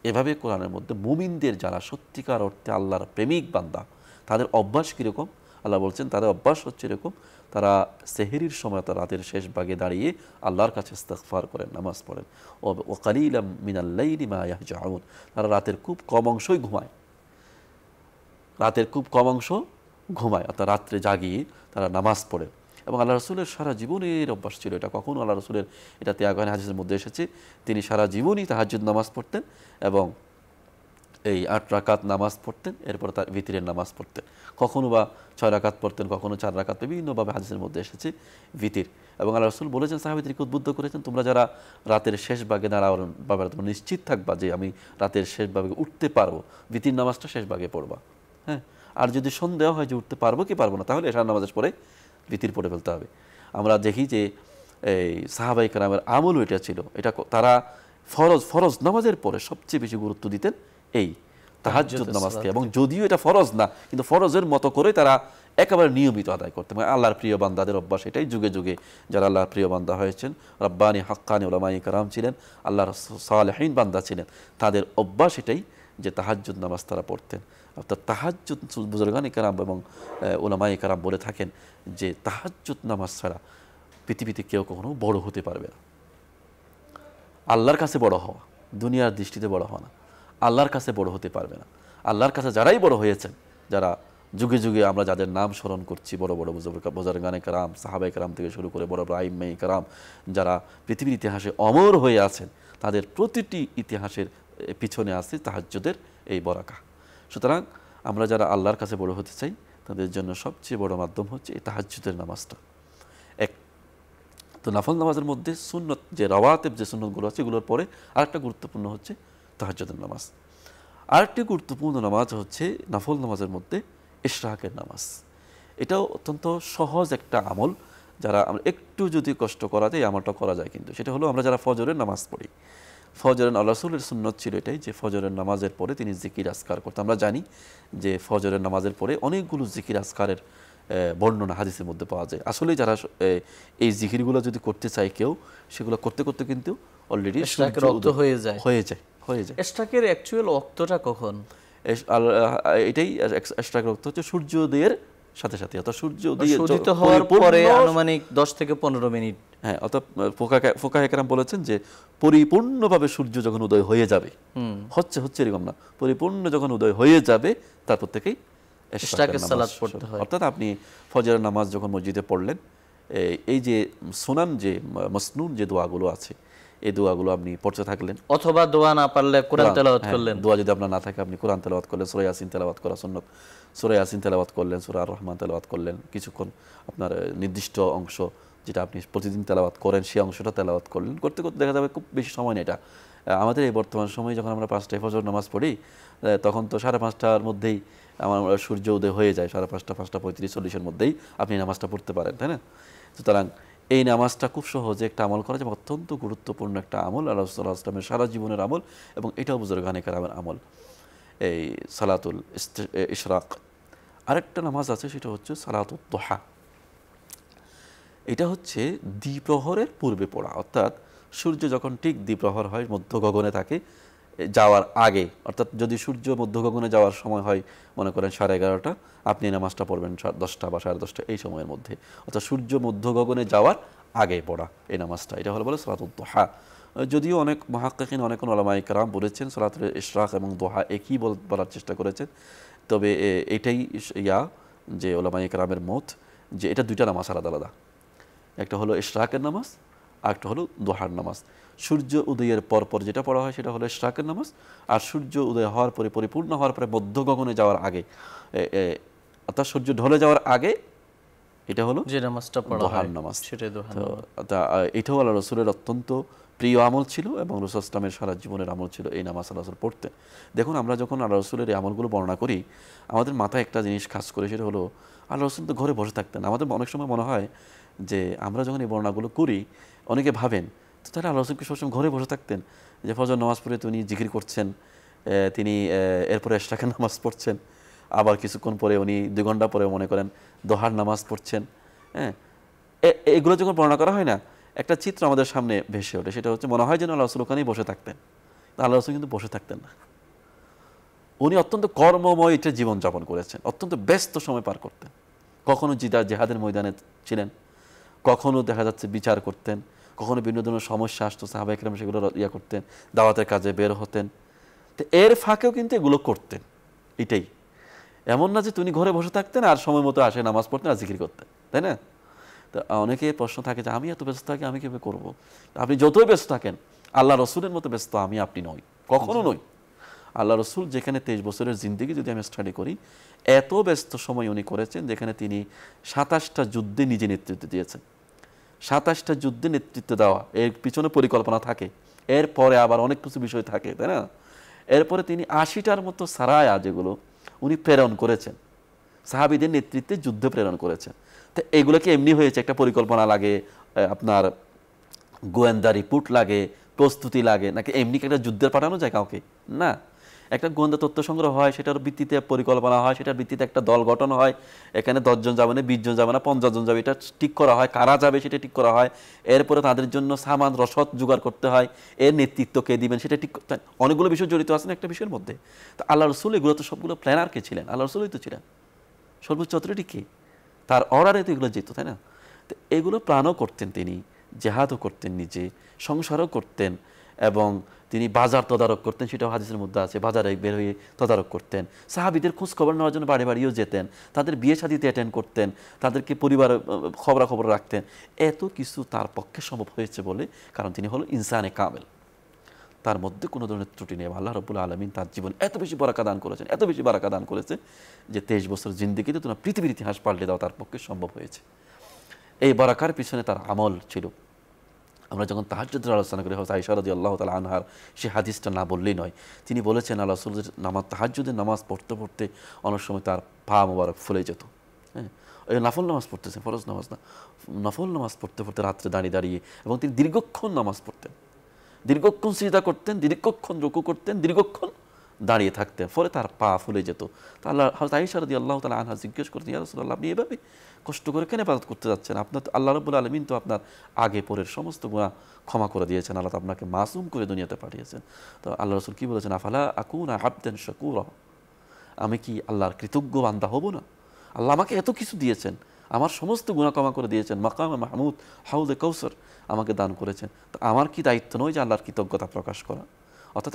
B: এভাবে কোরআনের মধ্যে মুমিনদের যারা সত্যিকার অর্থে আল্লাহর প্রেমিক বান্দা, তাদের অভ্যাস কীরকম আল্লাহ বলছেন, তাদের অভ্যাস হচ্ছে এরকম, তারা সেহরির সময় তারা রাতের শেষ ভাগে দাঁড়িয়ে আল্লাহর কাছে ইস্তিগফার করেন, নামাজ পড়েন। ওয়া কালিলাম মিনাল লাইলি মা ইয়াহজাউন, তারা রাতের খুব কম অংশই ঘুমায়, রাতের খুব কম অংশ ঘুমায়, অর্থাৎ রাত্রে জাগিয়ে তারা নামাজ পড়ে। এবং আল্লাহ রাসূলের সারা জীবনের অভ্যাস ছিল এটা। কখনো আল্লাহ রাসূলের এটা ত্যাগান হাদিসের মধ্যে এসেছে, তিনি সারা জীবনই তাহাজ্জুদ নামাজ পড়তেন এবং এই 8 রাকাত নামাজ পড়তেন, এরপর তার ভিতরের নামাজ পড়তেন। কখনো বা 6 রাকাত পড়তেন, কখনো 4 রাকাত, বিভিন্নভাবে হাদিসের মধ্যে এসেছে ভিতর। এবং আল্লাহ রাসূল বলেছেন, সাহাবীদেরকে উদ্বুদ্ধ করেছেন, তোমরা যারা রাতের শেষ ভাগে দাঁড়াবেন বাবা, তোমরা নিশ্চিত থাকবা যে আমি রাতের শেষ ভাগে উঠতে পারবো, ভিতর নামাজটা শেষ ভাগে পড়বা। হ্যাঁ, আর যদি সন্দেহ হয় যে উঠতে পারবো কি পারবো না, তাহলে এশার নামাজের পরে ভিতর পড়ে ফেলতে হবে। আমরা দেখি যে এই সাহাবায়ে কেরামের আমলও এটা ছিল, এটা তারা ফরজ নামাজের পরে সবচেয়ে বেশি গুরুত্ব দিতেন এই তাহাজ্জুদ নামাজকে। এবং যদিও এটা ফরজ না, কিন্তু ফরজের মতো করে তারা একেবারে নিয়মিত আদায় করতেন। আল্লাহর প্রিয় বান্দাদের অভ্যাস এটাই, যুগে যুগে যারা আল্লাহর প্রিয় বান্দা হয়েছেন, রব্বানি হাক্কানি উলামায়ে কেরাম ছিলেন, আল্লাহর সালেহীন বান্দা ছিলেন, তাদের অভ্যাস এটাই যে তাহাজ্জুদ নামাজ তারা পড়তেন। অর্থাৎ তাহাজ্জুদ, বুজুর্গানে কেরাম এবং উলামায়ে কেরাম বলে থাকেন যে তাহাজ্জুদ নামাজ ছাড়া পৃথিবীতে কেউ কখনো বড় হতে পারবে না। আল্লাহর কাছে বড় হওয়া, দুনিয়ার দৃষ্টিতে বড় হওয়া না, আল্লাহর কাছে বড় হতে পারবে না। আল্লাহর কাছে যারাই বড় হয়েছেন, যারা যুগে যুগে আমরা যাদের নাম স্মরণ করছি, বড় বড় বুজুর্গানে কেরাম, সাহাবায়ে কেরাম থেকে শুরু করে বড় বড় আইম্মে কেরাম, যারা পৃথিবীর ইতিহাসে অমর হয়ে আছেন, তাদের প্রতিটি ইতিহাসের পিছনে আছে তাহাজ্জুদের এই বরাকা। সুতরাং আমরা যারা আল্লাহর কাছে বড় হতে চাই, তাদের জন্য সবচেয়ে বড় মাধ্যম হচ্ছে এই তাহাজ্জুদের নামাজটা। তো নফল নামাজের মধ্যে সুন্নত যে রওয়াতিব যে সুন্নতগুলো আছে, এগুলোর পরে আরেকটা গুরুত্বপূর্ণ হচ্ছে তাহাজ্জুদের নামাজ। আরেকটি গুরুত্বপূর্ণ নামাজ হচ্ছে নফল নামাজের মধ্যে ইশরাকের নামাজ। এটাও অত্যন্ত সহজ একটা আমল, যারা আমরা একটু যদি কষ্ট করা যায় আমলটা করা যায়। কিন্তু সেটা হলো আমরা যারা ফজরের নামাজ পড়ি, ফজরের আল্লাহ রাসূলের সুন্নত ছিল এটাই যে ফজরের নামাজের পরে তিনি জিকির আজকার করতেন। আমরা জানি যে ফজরের নামাজের পরে অনেকগুলো জিকির আজকারের বর্ণনা হাদিসের মধ্যে পাওয়া যায়। আসলে যারা এই জিকিরগুলো যদি করতে চায় কেউ, সেগুলো করতে করতে কিন্তু অলরেডি
A: ইশরাকের ওয়াক্ত হয়ে যায়।
B: হয়ে যায়।
A: ইশরাকের অ্যাকচুয়াল ওয়াক্তটা কখন?
B: আর এটাই ইশরাকের ওয়াক্ত হচ্ছে সূর্যোদয়ের সাথে সাথে, অর্থাৎ সূর্য
A: উদিত হওয়ার পরে আনুমানিক 10 থেকে 15 মিনিট।
B: হ্যাঁ, অর্থাৎ ফোকাহে কেরাম বলেছেন যে পরিপূর্ণভাবে সূর্য যখন উদয় হয়ে যাবে, হচ্ছে এরকম না, পরিপূর্ণ যখন উদয় হয়ে যাবে তারপর থেকেই
A: ইশরাকের সালাত পড়তে হয়।
B: অর্থাৎ আপনি ফজরের নামাজ যখন মসজিদে পড়লেন, এই যে সুনান যে মাসনুন যে দোয়াগুলো আছে, এই দোয়াগুলো আপনি পড়তে থাকলেন,
A: অথবা দোয়া না পারলে কোরআন তেলাওয়াত করলেন।
B: দোয়া যদি আপনার না থাকে আপনি কোরআন তেলাওয়াত করলেন, সূরা ইয়াসিন তেলাওয়াত করা সুন্নাত, সূরা ইয়াসিন তেলাওয়াত করলেন, সূরা আর রহমান তেলাওয়াত করলেন, কিছুক্ষণ আপনার নির্দিষ্ট অংশ যেটা আপনি প্রতিদিন তেলাওয়াত করেন সেই অংশটা তেলাওয়াত করলেন, করতে করতে দেখা যাবে খুব বেশি সময় নেই। এটা আমাদের এই বর্তমান সময়ে যখন আমরা 5টায় ফজর নামাজ পড়ি, তখন তো 5:30টার মধ্যেই আমার সূর্য উদয় হয়ে যায়, 5:30, 5:35, 40-এর মধ্যেই আপনি নামাজটা পড়তে পারেন, তাই না? সুতরাং এই নামাজটা খুব সহজে একটা আমল করা যায়, অত্যন্ত গুরুত্বপূর্ণ একটা আমল, আল্লাহ রাসূল সাল্লাল্লাহু আলাইহি ওয়াসাল্লামের সারা জীবনের আমল, এবং এটাও বুজুর্গানে কেরামের আমল, এই সালাতুল ইশরাক। আরেকটা নামাজ আছে, সেটা হচ্ছে সালাতুদ দুহা। এটা হচ্ছে দ্বিপ্রহরের পূর্বে পড়া, অর্থাৎ সূর্য যখন ঠিক দ্বিপ্রহর হয়, মধ্য গগনে থাকে যাওয়ার আগে, অর্থাৎ যদি সূর্য মধ্য গগনে যাওয়ার সময় হয় মনে করেন 11:30, আপনি নামাজটা পড়বেন 10টা বা 10:30 এই সময়ের মধ্যে, অর্থাৎ সূর্য মধ্য গগনে যাওয়ার আগে পড়া এই নামাজটা, এটা হলো বলে সালাতুদ দুহা। যদিও অনেক মুহাক্কিকিন, অনেক উলামায়ে কেরাম বলেছেন সালাতুল ইশরাক এবং দুহা একই বলার চেষ্টা করেছেন, তবে এটাই যে উলামায়ে কেরামের মত যে এটা দুইটা নামাজ আলাদা আলাদা, একটা হলো ইশরাকের নামাজ আর একটা হলো দুহার নামাজ। সূর্য উদয়ের পরপর যেটা পড়া হয় সেটা হলো ইশরাকের নামাজ, আর সূর্য উদয় হওয়ার পরে, পরিপূর্ণ হওয়ার পরে, মধ্য গগনে যাওয়ার আগে, অর্থাৎ সূর্য ঢলে যাওয়ার আগে, এটা হলো
A: যে নামাজটা পড়া হয়
B: দুহার নামাজ।
A: সেটাই দুহার নামাজ।
B: এটাও আল্লাহ রাসূলের অত্যন্ত প্রিয় আমল ছিল এবং রাসূল সাল্লাল্লাহু আলাইহি ওয়াসাল্লামের সারা জীবনের আমল ছিল এই নামাজ আল্লাহ রাসূল পড়তেন। দেখুন, আমরা যখন আল্লাহ রাসূলের এই আমলগুলো বর্ণনা করি, আমাদের মাথায় একটা জিনিস কাজ করে, সেটা হলো আল্লাহ রাসূল তো ঘরে বসে থাকতেন। আমাদের অনেক সময় মনে হয় যে আমরা যখন এই বর্ণনাগুলো করি, অনেকে ভাবেন তো তাহলে আল্লাহ রাসূল কি সবসময় ঘরে বসে থাকতেন, যে ফজর নামাজ পড়ে তিনি জিকির করছেন, তিনি এরপরে ইশরাকের নামাজ পড়ছেন, আবার কিছুক্ষণ পরে উনি 2 ঘন্টা পরে মনে করেন দোহার নামাজ পড়ছেন। হ্যাঁ, এগুলো যখন বর্ণনা করা হয় না, একটা চিত্র আমাদের সামনে ভেসে ওঠে, সেটা হচ্ছে মনে হয় যেন আল্লাহ রাসূল ওখানেই বসে থাকতেন। আল্লাহ রাসূল কিন্তু বসে থাকতেন না, উনি অত্যন্ত কর্মময় একটা জীবনযাপন করেছেন, অত্যন্ত ব্যস্ত সময় পার করতেন। কখনো জিহাদের ময়দানে ছিলেন, কখনো দেখা যাচ্ছে বিচার করতেন, কখনো বিভিন্ন ধরনের সমস্যা আসতো, সাহাবায়ে কেরাম সেগুলো করতেন, দাওয়াতের কাজে বের হতেন। তো এর ফাঁকেও কিন্তু এগুলো করতেন। এটাই এমন না যে তিনি ঘরে বসে থাকতেন আর সময় মতো আসে নামাজ পড়তেন আর জিকির করতেন, তাই না? তো অনেকে প্রশ্ন থাকে যে আমি এত ব্যস্ত থাকি, আমি কীভাবে করবো? আপনি যতই ব্যস্ত থাকেন, আল্লাহ রসুলের মতো ব্যস্ত আপনি নই, কখনো নই। আল্লাহ রসুল যেখানে 23 বছরের জিন্দেগি যদি আমি স্টাডি করি, এত ব্যস্ত সময় উনি করেছেন যেখানে তিনি 27টা যুদ্ধে নিজে নেতৃত্ব দিয়েছেন। 27টা যুদ্ধে নেতৃত্ব দেওয়া, এর পিছনে পরিকল্পনা থাকে, এরপরে আবার অনেক কিছু বিষয় থাকে, তাই না? এরপরে তিনি 80টার মতো সারায়া যেগুলো উনি প্রেরণ করেছেন, সাহাবীদের নেতৃত্বে যুদ্ধে প্রেরণ করেছেন। তো এগুলো কি এমনি হয়েছে? একটা পরিকল্পনা লাগে, আপনার গোয়েন্দা রিপোর্ট লাগে, প্রস্তুতি লাগে, নাকি এমনি একটা যুদ্ধের পাঠানো যায় কাউকে? না, একটা গোয়েন্দা তথ্য সংগ্রহ হয়, সেটার ভিত্তিতে পরিকল্পনা হয়, সেটার ভিত্তিতে একটা দল গঠন হয়, এখানে 10 জন যাবে না, 20 জন যাবে না, 50 জন যাবে, এটা ঠিক করা হয়, কারা যাবে সেটা ঠিক করা হয়। এরপরে তাদের জন্য সামান রসদ জোগাড় করতে হয়, এর নেতৃত্ব কে দিবেন সেটা ঠিক করতে হয়। অনেকগুলো বিষয় জড়িত আছে না একটা বিষয়ের মধ্যে। তো আল্লাহ রসুল এগুলো তো সবগুলো প্ল্যানার কে ছিলেন? আল্লাহ রসুলই তো ছিলেন, সর্বোচ্চ অথরিটি কে? তার অর্ডারে তো এগুলো যেত, তাই না? তো এগুলো প্ল্যানও করতেন তিনি, জেহাদও করতেন, নিজে সংসারও করতেন, এবং তিনি বাজার তদারক করতেন, সেটাও হাদিসের মধ্যে আছে, বাজারে বের হয়ে তদারক করতেন। সাহাবীদের খোঁজ খবর নেওয়ার জন্য বাড়ি বাড়িও যেতেন, তাদের বিয়ে শাদীতে অ্যাটেন্ড করতেন, তাদেরকে পরিবার খবরাখবর রাখতেন। এত কিছু তার পক্ষে সম্ভব হয়েছে বলে কারণ তিনি হলো ইনসানে কামেল, তার মধ্যে কোনো ধরনের ত্রুটি নেই। আল্লাহ রাব্বুল আলামিন তার জীবন এত বেশি বারাকা দান করেছেন, এত বেশি বারাকা দান করেছে যে 23 বছর জিন্দেগিতে তোমার পৃথিবীর ইতিহাস পাল্টে দেওয়া তার পক্ষে সম্ভব হয়েছে। এই বারাকার পিছনে তার আমল ছিল। আমরা যখন তাহাজ্জুদের আলোচনা করি, হযরত আয়েশা রাদিয়াল্লাহু তাআলা আনহার সে হাদিসটা না বললেই নয়। তিনি বলেছেন আল্লাহ রাসূলের নামাজ, তাহাজ্জুদের নামাজ পড়তে পড়তে অনেক সময় তার পা মোবারক ফুলে যেত। হ্যাঁ, ওই নফল নামাজ পড়তেছেন, ফরজ নামাজ না, নফল নামাজ পড়তে পড়তে রাত্রে দাঁড়িয়ে দাঁড়িয়ে, এবং তিনি দীর্ঘক্ষণ নামাজ পড়তেন, দীর্ঘক্ষণ সিজদা করতেন, দীর্ঘক্ষণ রুকু করতেন, দীর্ঘক্ষণ দাঁড়িয়ে থাকতেন, ফলে তার পা ফুলে যেত। তা আল্লাহ হযরত আয়েশা রাদিয়াল্লাহু তাআলা আনহা জিজ্ঞেস করতেন, ইয়া রাসূলুল্লাহ, আপনি এভাবে কষ্ট করে কেন ইবাদত করতে যাচ্ছেন? আপনার তো আল্লাহ রাব্বুল আলামিন তো আপনার আগে পরের সমস্ত গুনাহ ক্ষমা করে দিয়েছেন, আল্লাহ তো আপনাকে মাসুম করে দুনিয়াতে পাঠিয়েছেন। তো আল্লাহ রাসূল কি বলেছেন, আফালা আকুনা আবদান শাকুরা, আমি কি আল্লাহর কৃতজ্ঞ বান্দা হব না? আল্লাহ আমাকে এত কিছু দিয়েছেন, আমার সমস্ত গুনাহ ক্ষমা করে দিয়েছেন, মাকামে মাহমুদ, হাউদে কৌসর আমাকে দান করেছেন। তো আমার কি দায়িত্ব নয় যে আল্লাহর কৃতজ্ঞতা প্রকাশ করা? অর্থাৎ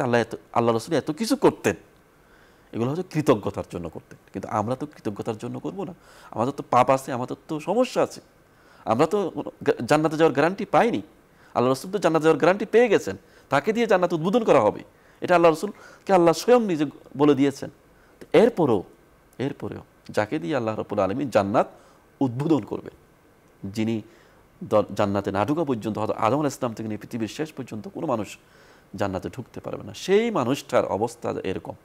B: আল্লাহ রাসূল এত কিছু করতেন, এগুলো হচ্ছে কৃতজ্ঞতার জন্য করতেন। কিন্তু আমরা তো কৃতজ্ঞতার জন্য করব না, আমাদের তো পাপ আছে, আমাদের তো সমস্যা আছে, আমরা তো জান্নাতে যাওয়ার গ্যারান্টি পাইনি। আল্লাহ রাসূল তো জান্নাতে যাওয়ার গ্যারান্টি পেয়ে গেছেন, তাকে দিয়ে জান্নাত উদ্বোধন করা হবে, এটা আল্লাহ রাসূলকে আল্লাহ স্বয়ং নিজে বলে দিয়েছেন। তো এরপরেও যাকে দিয়ে আল্লাহ রাব্বুল আলামিন জান্নাত উদ্বোধন করবে, যিনি জান্নাতে না ঢোকা পর্যন্ত, হয়তো আদম আলাইহিস সালাম থেকে নিয়ে পৃথিবীর শেষ পর্যন্ত কোনো মানুষ জান্নাতে ঢুকতে পারবে না, সেই মানুষটার অবস্থা এরকম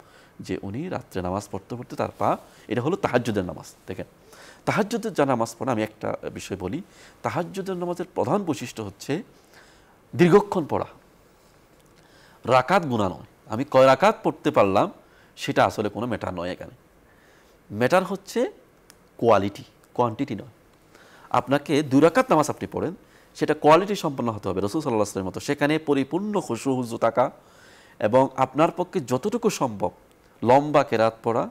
B: যে উনি রাত্রে নামাজ পড়তে পড়তে তার পা, এটা হলো তাহাজ্জুদের নামাজ। দেখেন, তাহাজ্জুদের যা নামাজ পড়া, আমি একটা বিষয় বলি, তাহাজ্জুদের নামাজের প্রধান বৈশিষ্ট্য হচ্ছে দীর্ঘক্ষণ পড়া, রাকাত গুণা নয়। আমি কয় রাকাত পড়তে পারলাম সেটা আসলে কোনো ম্যাটার নয়, এখানে ম্যাটার হচ্ছে কোয়ালিটি, কোয়ান্টিটি নয়। আপনাকে 2 রাকাত নামাজ আপনি পড়েন, সেটা কোয়ালিটি সম্পন্ন হতে হবে রাসূল সাল্লাল্লাহু আলাইহি ওয়াসাল্লামের মতো, সেখানে পরিপূর্ণ খুশু হুজু থাকা, এবং আপনার পক্ষে যতটুকু সম্ভব লম্বা কেরাত পড়া।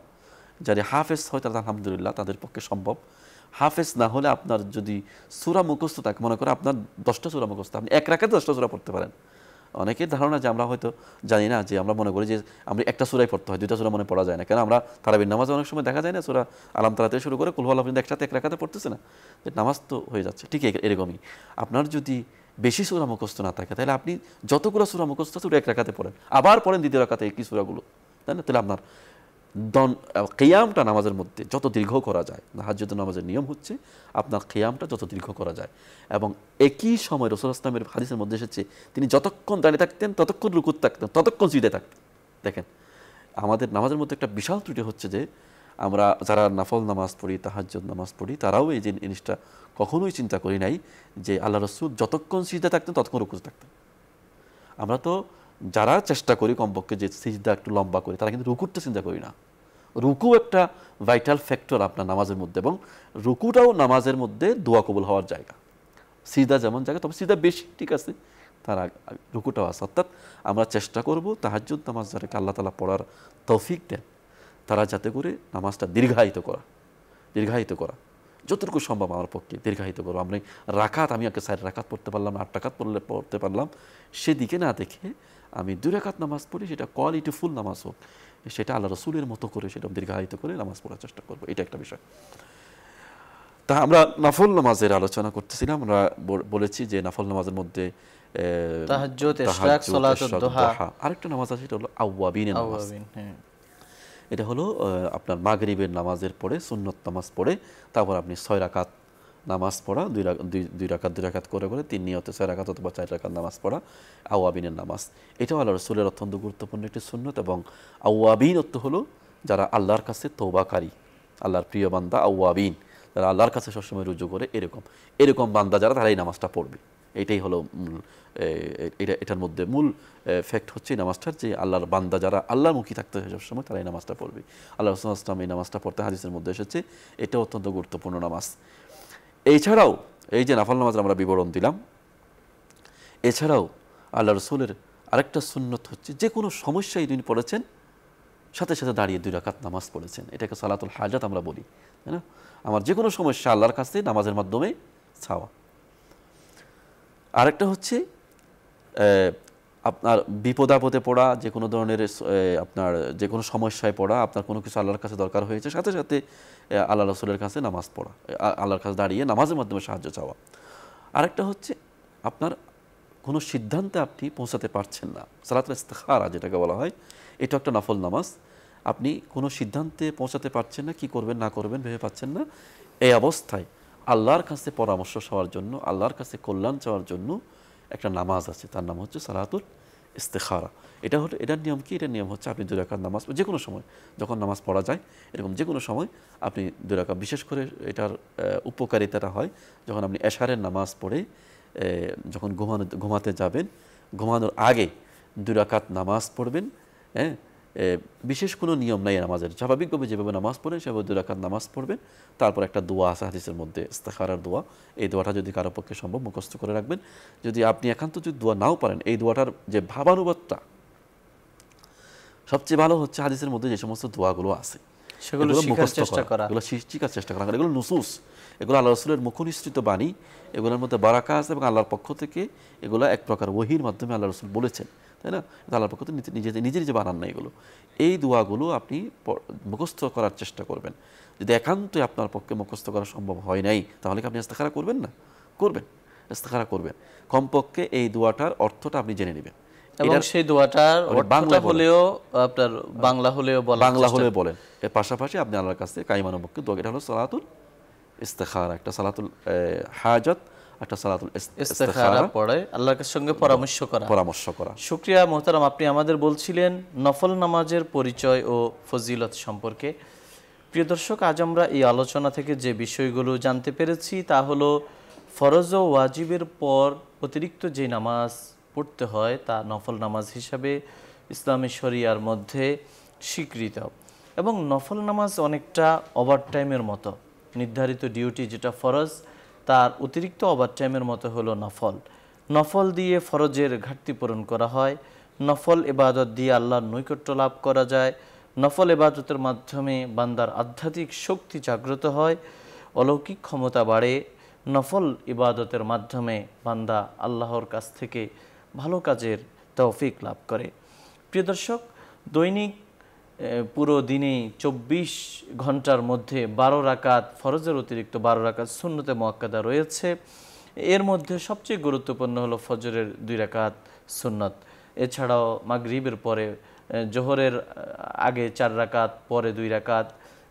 B: যারা হাফেজ হয় তাদের আলহামদুলিল্লাহ, তাদের পক্ষে সম্ভব। হাফেজ না হলে আপনার যদি সূরা মুখস্থ থাকে, মনে করে আপনার 10টা সূরা মুখস্থ, আপনি 1 রাকাতে 10টা সূরা পড়তে পারেন। অনেকের ধারণা যে আমরা হয়তো জানি না, যে আমরা মনে করি যে আমরা একটা সূরাই পড়তে হয়, 2টা সূরা মনে পড়া যায় না। কেন আমরা তারাবির নামাজে অনেক সময় দেখা যায় না, সূরা আলাম তারা থেকে শুরু করে কুল হুয়াল্লাহু পর্যন্ত একসাথে 1 রাকাতে পড়তেছে না, নামাজ তো হয়ে যাচ্ছে। ঠিক এরকমই আপনার যদি বেশি সূরা মুখস্থ না থাকে, তাহলে আপনি যতগুলো সূরা মুখস্থ আছে 1 রাকাতে পড়েন, আবার পড়েন 2য় রাকাতে একই সূরাগুলো, তাই না? তাহলে আপনার কিয়ামটা নামাজের মধ্যে যত দীর্ঘ করা যায়, তাহাজ্জুদ নামাজের নিয়ম হচ্ছে আপনার কিয়ামটা যত দীর্ঘ করা যায়। এবং একই সময় রাসূল সাল্লাল্লাহু আলাইহি ওয়াসাল্লামের হাদিসের মধ্যে এসেছে, তিনি যতক্ষণ দাঁড়িয়ে থাকতেন, ততক্ষণ রুকুত থাকতেন, ততক্ষণ সিজদায় থাকতেন। দেখেন, আমাদের নামাজের মধ্যে একটা বিশাল ত্রুটি হচ্ছে যে আমরা যারা নফল নামাজ পড়ি, তাহাজ্জুদ নামাজ পড়ি, তারাও এই জিনিসটা কখনোই চিন্তা করি নাই যে আল্লাহ রাসূল যতক্ষণ সিজদায় থাকতেন ততক্ষণ রুকুতে থাকতেন। আমরা তো যারা চেষ্টা করি কমপক্ষে যে সিজদা একটু লম্বা করি, তারা কিন্তু রুকুটা চিন্তা করি না। রুকু একটা ভাইটাল ফ্যাক্টর আপনার নামাজের মধ্যে, এবং রুকুটাও নামাজের মধ্যে দোয়া কবুল হওয়ার জায়গা। সিজদা যেমন জায়গা, তবে সিজদা বেশি, ঠিক আছে, তার রুকুটাও আছে। অর্থাৎ আমরা চেষ্টা করব তাহাজ্জুদ নামাজ যাদেরকে আল্লাহ তাআলা পড়ার তৌফিক দেন, তারা যাতে করে নামাজটা দীর্ঘায়িত করা যতটুকু সম্ভব আমার পক্ষে দীর্ঘায়িত করবো। আমি রাকাত, আমি আগে 4 রাকাত পড়তে পারলাম না, 8 রাকাত পড়তে পারলাম, সেদিকে না দেখে আমি 2 রাকাত নামাজ পড়ি, সেটা কোয়ালিটিফুল নামাজ হোক, সেটা আল্লাহ রাসূলের মতো করে সেটা দীর্ঘায়িত করে নামাজ পড়ার চেষ্টা করবো, এটা একটা বিষয়। তা আমরা নফল নামাজের আলোচনা করতেছিলাম। আমরা বলেছি যে নফল নামাজের মধ্যে
A: তাহাজ্জুদ, ইশরাক, সালাতুদ দুহা,
B: আরেকটা নামাজ আছে, সেটা হলো আওয়াবিনের নামাজ। এটা হলো আপনার মাগরিবের নামাজের পরে সুন্নত নামাজ পড়ে তারপর আপনি 6 রাকাত নামাজ পড়া, 2 রাকাত করে 3 নিয়তে 6 রাকাত অথবা 4 রাকাত নামাজ পড়া, আওয়াবিনের নামাজ। এটাও আল্লাহ রাসূলের অত্যন্ত গুরুত্বপূর্ণ একটি সুন্নত। এবং আওয়াবিন অর্থ হলো যারা আল্লাহর কাছে তওবাকারী, আল্লাহর প্রিয় বান্দা। আওয়াবিন যারা আল্লাহর কাছে সবসময় রুজু করে, এরকম বান্দা যারা, তারা এই নামাজটা পড়বে। এটাই হলো এটার মধ্যে মূল ফ্যাক্ট হচ্ছে এই নামাজটার, যে আল্লাহর বান্দা যারা আল্লাহমুখী থাকতে হয় সবসময়, তারা এই নামাজটা পড়বে। আল্লাহ রাসূল সাল্লাল্লাহু আলাইহি ওয়াসাল্লাম এই নামাজটা পড়তে হাদিসের মধ্যে এসেছে, এটা অত্যন্ত গুরুত্বপূর্ণ নামাজ। এছাড়াও এই যে নফল নামাজের আমরা বিবরণ দিলাম, এছাড়াও আল্লাহ রাসূলের আরেকটা সুন্নত হচ্ছে, যে কোনো সমস্যায় তিনি পড়েছেন সাথে সাথে দাঁড়িয়ে 2 রাকাত নামাজ পড়েছেন। এটাকে সালাতুল হাজাত আমরা বলি, তাই না? আমার যে কোনো সমস্যা আল্লাহর কাছে নামাজের মাধ্যমে চাওয়া। আরেকটা হচ্ছে আপনার বিপদ আপদে পড়া, যে কোনো ধরনের আপনার যে কোনো সমস্যায় পড়া, আপনার কোনো কিছু আল্লাহর কাছে দরকার হয়েছে, সাথে সাথে আল্লাহ রাসূলের কাছে নামাজ পড়া, আল্লাহর কাছে দাঁড়িয়ে নামাজের মাধ্যমে সাহায্য চাওয়া। আরেকটা হচ্ছে আপনার কোনো সিদ্ধান্তে আপনি পৌঁছাতে পারছেন না, সালাতুল ইস্তিখারা যেটাকে বলা হয়, এটা একটা নফল নামাজ। আপনি কোনো সিদ্ধান্তে পৌঁছাতে পারছেন না, কি করবেন না করবেন ভেবে পাচ্ছেন না, এই অবস্থায় আল্লাহর কাছে পরামর্শ চাওয়ার জন্য, আল্লাহর কাছে কল্যাণ চাওয়ার জন্য একটা নামাজ আছে, তার নাম হচ্ছে সালাতুল ইস্তিখারা। এটার নিয়ম কি? এটার নিয়ম হচ্ছে আপনি 2 রাকাত নামাজ যে কোনো সময়, যখন নামাজ পড়া যায় এরকম যে কোনো সময় আপনি 2 রাকাত, বিশেষ করে এটার উপকারিতাটা হয় যখন আপনি এশারের নামাজ পড়ে যখন ঘুমাতে যাবেন, ঘুমানোর আগে 2 রাকাত নামাজ পড়বেন, হ্যাঁ, বিশেষ কোনো নিয়ম নাই নামাজের, স্বাভাবিকভাবে যেভাবে নামাজ পড়েন সেভাবে 2 রাকাত নামাজ পড়বেন। তারপর একটা দোয়া আছে হাদিসের মধ্যে, ইস্তেখারার দোয়া। এই দোয়াটা যদি কারো পক্ষে সম্ভব মুখস্থ করে রাখবেন। যদি আপনি একান্ত যদি দোয়া নাও পারেন, এই দোয়াটার যে ভাবানুবাদটা সবচেয়ে ভালো হচ্ছে হাদিসের মধ্যে যে সমস্ত দোয়াগুলো আছে
A: সেগুলো শেখার চেষ্টা করা,
B: এগুলো শিখার চেষ্টা করা। এগুলো নুসুস, এগুলো আল্লাহ রাসূলের মুখনিসৃত বাণী, এগুলোর মধ্যে বারাকা আছে এবং আল্লাহর পক্ষ থেকে এগুলো এক প্রকার ওহীর মাধ্যমে আল্লাহ রাসূল বলেছেন, তাই না? আল্লাহর পক্ষ থেকে নিজে নিজে বানান না এগুলো। এই দোয়াগুলো আপনি মুখস্থ করার চেষ্টা করবেন। যদি একান্তই আপনার পক্ষে মুখস্থ করা সম্ভব হয় নাই, তাহলে কি আপনি ইস্তেখারা করবেন না? করবেন, ইস্তেখারা করবেন। কমপক্ষে এই দোয়াটার অর্থটা আপনি জেনে নেবেন।
A: এবং সেই দোয়াটার অর্থটা হলেও আপনার বাংলা হলেও
B: বলেন। এর পাশাপাশি আপনি আল্লাহর কাছে কাইমানুমুখে দোয়া, এটা হলো সালাতুল ইস্তেখারা, একটা সালাতুল হাজাত, একটা সালাতুল
A: ইস্তেখারা পড়ে আল্লাহর সঙ্গে পরামর্শ করা। শুকরিয়া মোহতারাম, আপনি আমাদের বলছিলেন নফল নামাজের পরিচয় ও ফজিলত সম্পর্কে। প্রিয় দর্শক, আজ আমরা এই আলোচনা থেকে যে বিষয়গুলো জানতে পেরেছি তা হলো ফরজ ও ওয়াজিবের পর অতিরিক্ত যে নামাজ পড়তে হয় তা নফল নামাজ হিসাবে ইসলামী শরিয়ার মধ্যে স্বীকৃত। এবং নফল নামাজ অনেকটা ওভারটাইমের মতো, নির্ধারিত ডিউটি যেটা ফরজ তার অতিরিক্ত ওভারটাইমের মতো হলো নফল। নফল দিয়ে ফরজের ঘাটতি পূরণ করা হয়, নফল ইবাদত দিয়ে আল্লাহর নৈকট্য লাভ করা যায়, নফল ইবাদতের মাধ্যমে বান্দার আধ্যাত্মিক শক্তি জাগ্রত হয়, অলৌকিক ক্ষমতা বাড়ে, নফল ইবাদতের মাধ্যমে বান্দা আল্লাহর কাছ থেকে ভালো কাজের তৌফিক লাভ করে। প্রিয় দর্শক, দৈনিক পুরো দিনে 24 ঘন্টার মধ্যে 12 রাকাত ফরজের অতিরিক্ত 12 রাকাত সুন্নতে মুআক্কাদা রয়েছে। এর মধ্যে সবচেয়ে গুরুত্বপূর্ণ হলো ফজরের 2 রাকাত সুন্নত। এছাড়াও মাগরিবের পরে, জোহরের আগে 4 রাকাত, পরে 2 রাকাত,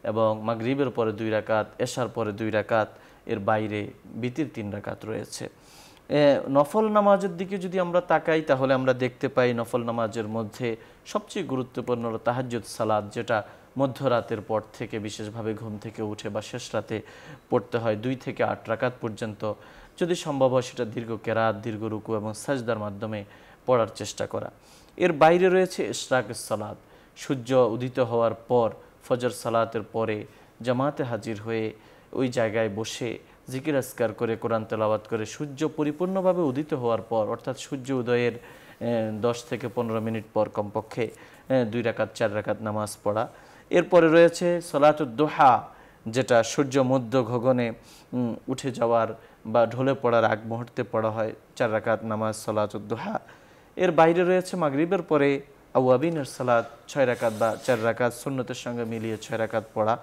A: এবং মাগরিবের পরে 2 রাকাত, এশার পরে 2 রাকাত, এর বাইরে বিতির 3 রাকাত রয়েছে। নফল নামাজের দিকে যদি আমরা তাকাই তাহলে আমরা দেখতে পাই নফল নামাজের মধ্যে সবচেয়ে গুরুত্বপূর্ণ হলো তাহাজ্জুদ সালাত, যেটা মধ্যরাতের পর থেকে বিশেষভাবে ঘুম থেকে উঠে বা শেষ রাতে পড়তে হয়। 2 থেকে 8 রাকাত পর্যন্ত, যদি সম্ভব হয় সেটা দীর্ঘ কেরাত, দীর্ঘ রুকু এবং সাজদার মাধ্যমে পড়ার চেষ্টা করা। এর বাইরে রয়েছে ইশরাকুস সালাত, সূর্য উদিত হওয়ার পর ফজর সালাতের পরে জামাতে হাজির হয়ে ওই জায়গায় বসে জিকির আজকার করে কোরআন তেলাওয়াত করে সূর্য পরিপূর্ণভাবে উদিত হওয়ার পর, অর্থাৎ সূর্য উদয়ের 10 থেকে 15 মিনিট পর কমপক্ষে 2 রাকাত 4 রাকাত নামাজ পড়া। এরপরে রয়েছে সলাতুদ দুহা, যেটা সূর্য মধ্য গগনে উঠে যাওয়ার বা ঢলে পড়ার আগ মুহূর্তে পড়া হয় 4 রাকাত নামাজ সলাতুদ দুহা। এর বাইরে রয়েছে মাগরিবের পরে আওয়াবিনের সালাত 6 রাকাত বা 4 রাকাত সুন্নতের সঙ্গে মিলিয়ে 6 রাকাত পড়া।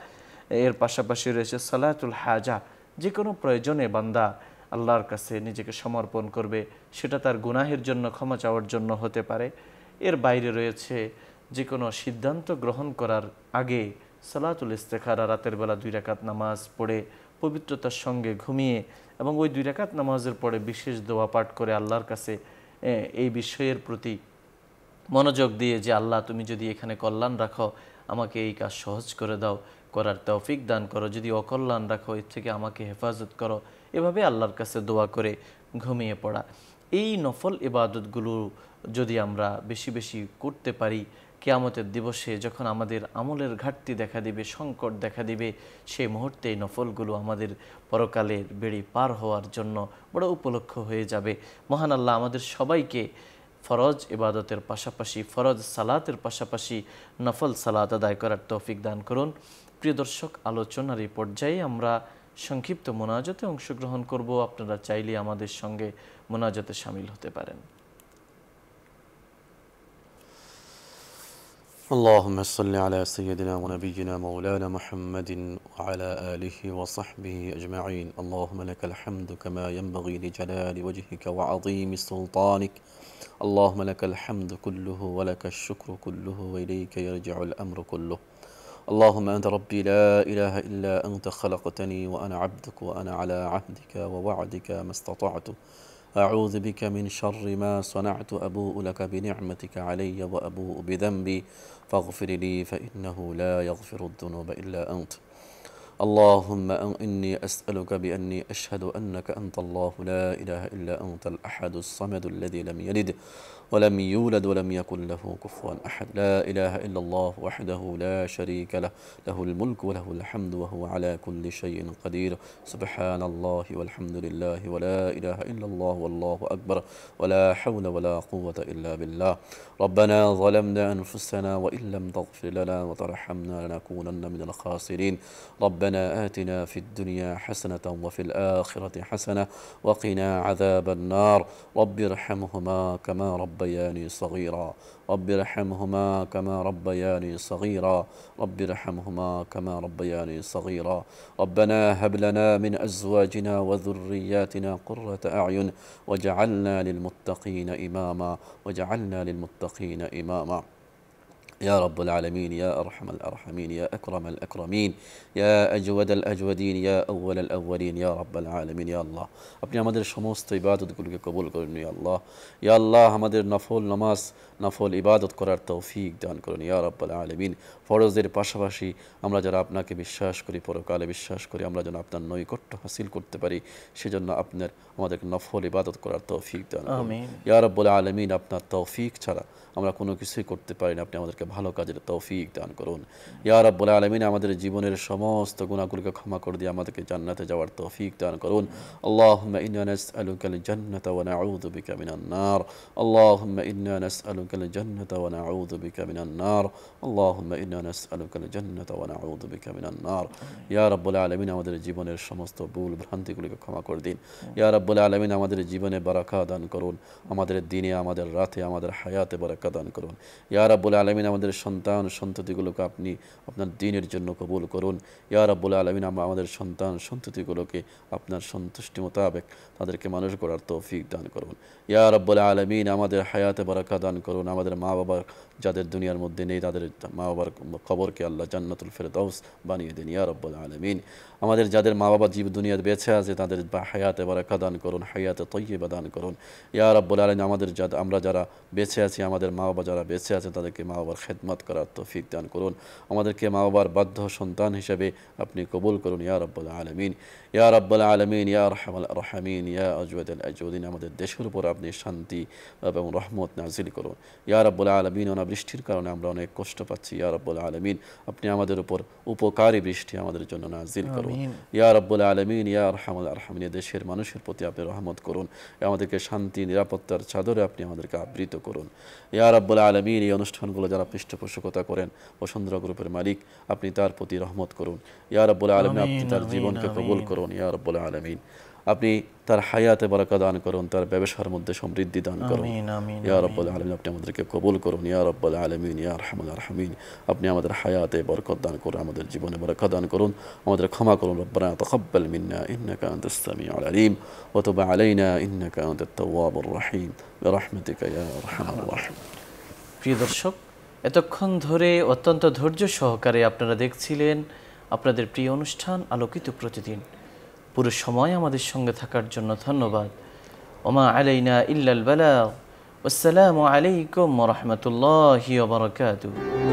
A: এর পাশাপাশি রয়েছে সালাতুল হাজা, যে কোনো প্রয়োজনে বান্দা আল্লাহর কাছে নিজেকে সমর্পণ করবে, সেটা তার গুনাহের জন্য, ক্ষমা চাওয়ার জন্য হতে পারে। এর বাইরে রয়েছে যে কোনো সিদ্ধান্ত গ্রহণ করার আগে সালাতুল ইস্তেখারা, রাতের বেলা 2 রাকাত নামাজ পড়ে পবিত্রতার সঙ্গে ঘুমিয়ে এবং ওই 2 রাকাত নামাজের পরে বিশেষ দোয়া পাঠ করে আল্লাহর কাছে এই বিষয়ের প্রতি মনোযোগ দিয়ে যে আল্লাহ তুমি যদি এখানে কল্যাণ রাখো আমাকে এই কাজ সহজ করে দাও, করার তৌফিক দান করো, যদি অকল্যাণ রাখো এর থেকে আমাকে হেফাজত করো, এভাবে আল্লাহর কাছে দোয়া করে ঘুমিয়ে পড়া। এই নফল ইবাদতগুলো যদি আমরা বেশি বেশি করতে পারি, কিয়ামতের দিবসে যখন আমাদের আমলের ঘাটতি দেখা দিবে, সংকট দেখা দিবে, সেই মুহূর্তে এই নফলগুলো আমাদের পরকালের বেড়ি পার হওয়ার জন্য বড় উপলক্ষ হয়ে যাবে। মহান আল্লাহ আমাদের সবাইকে ফরজ ইবাদতের পাশাপাশি, ফরজ সালাতের পাশাপাশি নফল সালাত আদায় করার তৌফিক দান করুন। প্রিয় দর্শক, আলোচনার এই পর্যায়ে আমরা সংক্ষিপ্ত মোনাজাতে অংশগ্রহণ করব। আপনারা চাইলে আমাদের সঙ্গে মোনাজাতে শামিল হতে পারেন।
B: اللهم صل على سيدنا ونبينا مولانا محمد وعلى آله وصحبه أجمعين. اللهم لك الحمد كما ينبغي لجلال وجهك وعظيم سلطانك. اللهم لك الحمد كله ولك الشكر كله وإليك يرجع الأمر كله. اللهم أنت ربي لا إله إلا أنت، خلقتني وأنا عبدك وأنا على عهدك ووعدك ما استطعت. أعوذ بك من شر ما صنعت، أبوء لك بنعمتك علي وأبوء بذنبي فاغفر لي فإنه لا يغفر الذنوب إلا أنت. اللهم إني أسألك بأني أشهد أنك أنت الله لا إله إلا أنت الأحد الصمد الذي لم يلد ولم يولد ولم يكن له كفوا أحد لا إله إلا الله وحده لا شريك له له الملك وله الحمد وهو على كل شيء قدير سبحان الله والحمد لله ولا إله إلا الله والله أكبر ولا حول ولا قوة إلا بالله ربنا ظلمنا أنفسنا وإن لم تغفر لنا وترحمنا لنكونن من الخاسرين ربنا آتنا في الدنيا حسنة وفي الآخرة حسنة وقنا عذاب النار رب ارحمهما كما ربياني صغيرا رب ارحمهما كما ربياني صغيرا رب ارحمهما كما ربياني صغيرا ربنا هب لنا من أزواجنا وذرياتنا قرة أعين وجعلنا للمتقين إماما وجعلنا للمتقين إماما يا رب العالمين يا أرحم الأرحمين يا أكرم الأكرمين يا أجود الأجودين يا أول الأولين يا رب العالمين يا الله আপনি আমাদের সমস্ত ইবাদতগুলোকে কবুল করুন ইয়া আল্লাহ আমাদের নফল নামাজ নফল ইবাদত করার তৌফিক দান করুন ইয়া রাব্বাল আলামিন ফরজের পাশাপাশি আমরা যারা আপনাকে বিশ্বাস করি পরকালে বিশ্বাস করি আমরা যেন আপনার নৈকট্য হাসিল করতে পারি সেজন্য আপনার আমাদেরকে নফল ইবাদত করার তৌফিক দান করুন
A: আমিন
B: ইয়া রাব্বাল আলামিন আপনার তৌফিক ছাড়া আমরা কোনো কিছুই করতে পারি না আপনি আমাদেরকে ভালো কাজের তৌফিক দান করুন ইয়া রাব্বুল আলামিন আমাদের জীবনের সমস্ত গুনাহগুলোকে ক্ষমা করে দিয়ে আমাদেরকে জান্নাতে যাওয়ার তৌফিক দান করুন আল্লাহুম্মা ইন্না নাসআলুকাল জান্নাতা ওয়া নাউযু বিকা মিনান নার আল্লাহুম্মা ইন্না নাসআলুকাল জান্নাতা ওয়া নাউযু বিকা মিনান নার আল্লাহুম্মা ইন্না নাসআলুকাল জান্নাতা ওয়া নাউযু বিকা মিনান নার ইয়া রাব্বুল আলামিন আমাদের জীবনের সমস্ত ভুল ভ্রান্তিগুলোকে ক্ষমা করে দিন ইয়া রাব্বুল আলামিন আমাদের জীবনে বারাকা দান করুন আমাদের দিনে আমাদের রাতে আমাদের হায়াতে বারাকা দান করুন ইয়া রাব্বুল আলামিন আমাদের সন্তান সন্ততিগুলোকে আপনি আপনার দ্বীনের জন্য কবুল করুন ইয়া রাব্বুল আলামিন আমাদের সন্তান সন্ততিগুলোকে আপনার সন্তুষ্টি মোতাবেক তাদেরকে মানুষ গড়ার তৌফিক দান করুন ইয়া রাব্বুল আলামিন আমাদের হায়াতে বারাকা দান করুন আমাদের মা বাবা যাদের দুনিয়ার মধ্যে নেই তাদের মা বাবার কবরকে আল্লাহ জান্নাতুল ফেরদাউস বানিয়ে দিন ইয়া রাব্বুল আলামিন আমাদের যাদের মা বাবা জীব দুনিয়াতে বেঁচে আছে তাদের হায়াতে বারাকা দান করুন হায়াতে তয়্যিবা দান করুন ইয়া রাব্বুল আলামিন আমাদের আমরা যারা বেঁচে আছি আমাদের মা বাবা যারা বেঁচে আছে তাদেরকে মা বাবার খেদমত করার তৌফিক দান করুন আমাদেরকে মা বাবার বাধ্য সন্তান হিসেবে আপনি কবুল করুন ইয়া রাব্বুল আলামিন ইয়া রাব্বুল আলামিন ইয়া আরহামাল আরহামিন ইয়া আজওয়াদুল আজওয়াদিন আমাদের দেশের উপর আপনি শান্তি এবং রহমত নাজিল করুন ইয়া রাব্বুল আলামিন অনাবৃষ্টির কারণে আমরা অনেক কষ্ট পাচ্ছি ইয়া রাব্বুল আলামিন আপনি আমাদের উপর উপকারী বৃষ্টি আমাদের জন্য নাজিল করুন ইয়া রাব্বুল আলামিন ইয়া আরহামাল আরহামিন দেশের মানুষের প্রতি আপনি রহমত করুন আমাদেরকে শান্তি নিরাপত্তার চাদরে আপনি আমাদেরকে আবৃত করুন ইয়া রাব্বুল আলামিন এই অনুষ্ঠানগুলো যারা পৃষ্ঠপোষকতা করেন বসুন্ধরা গ্রুপের মালিক আপনি তার প্রতি রহমত করুন ইয়া রাব্বুল আলামিন আপনি তার জীবনকে কবুল করুন ইয়া রাব্বুল আলামিন আপনি তার হায়াতে বারাকা দান করুন তার ব্যবসার মধ্যে সমৃদ্ধি দান করুন ইয়া রাব্বুল আলামিন আপনি আমাদেরকে কবুল করুন ইয়া রাব্বুল আলামিন ইয়া আরহামাল আরহামিন আপনি আমাদের হায়াতে বরকত দান করুন আমাদের জীবনে বারাকা দান করুন আমাদের ক্ষমা করুন রব্বানা তাকাব্বাল মিন্না ইন্নাকা আনতাস সামিউল আলিম ওয়া তুব আলাইনা ইন্নাকা আনতাত তাওয়াবুর রহিম বিরহমাতিকা ইয়া আরহামার রাহিম
A: প্রিয় দর্শক এতক্ষণ ধরে অত্যন্ত ধৈর্য সহকারে আপনারা দেখছিলেন আপনাদের প্রিয় অনুষ্ঠান আলোকিত প্রতিদিন পুরো সময় আমাদের সঙ্গে থাকার জন্য ধন্যবাদ ওমা আলাইনা ইল্লাল বালাগ আসসালামু আলাইকুম ওয়া রাহমাতুল্লাহি ওয়া বারাকাতুহু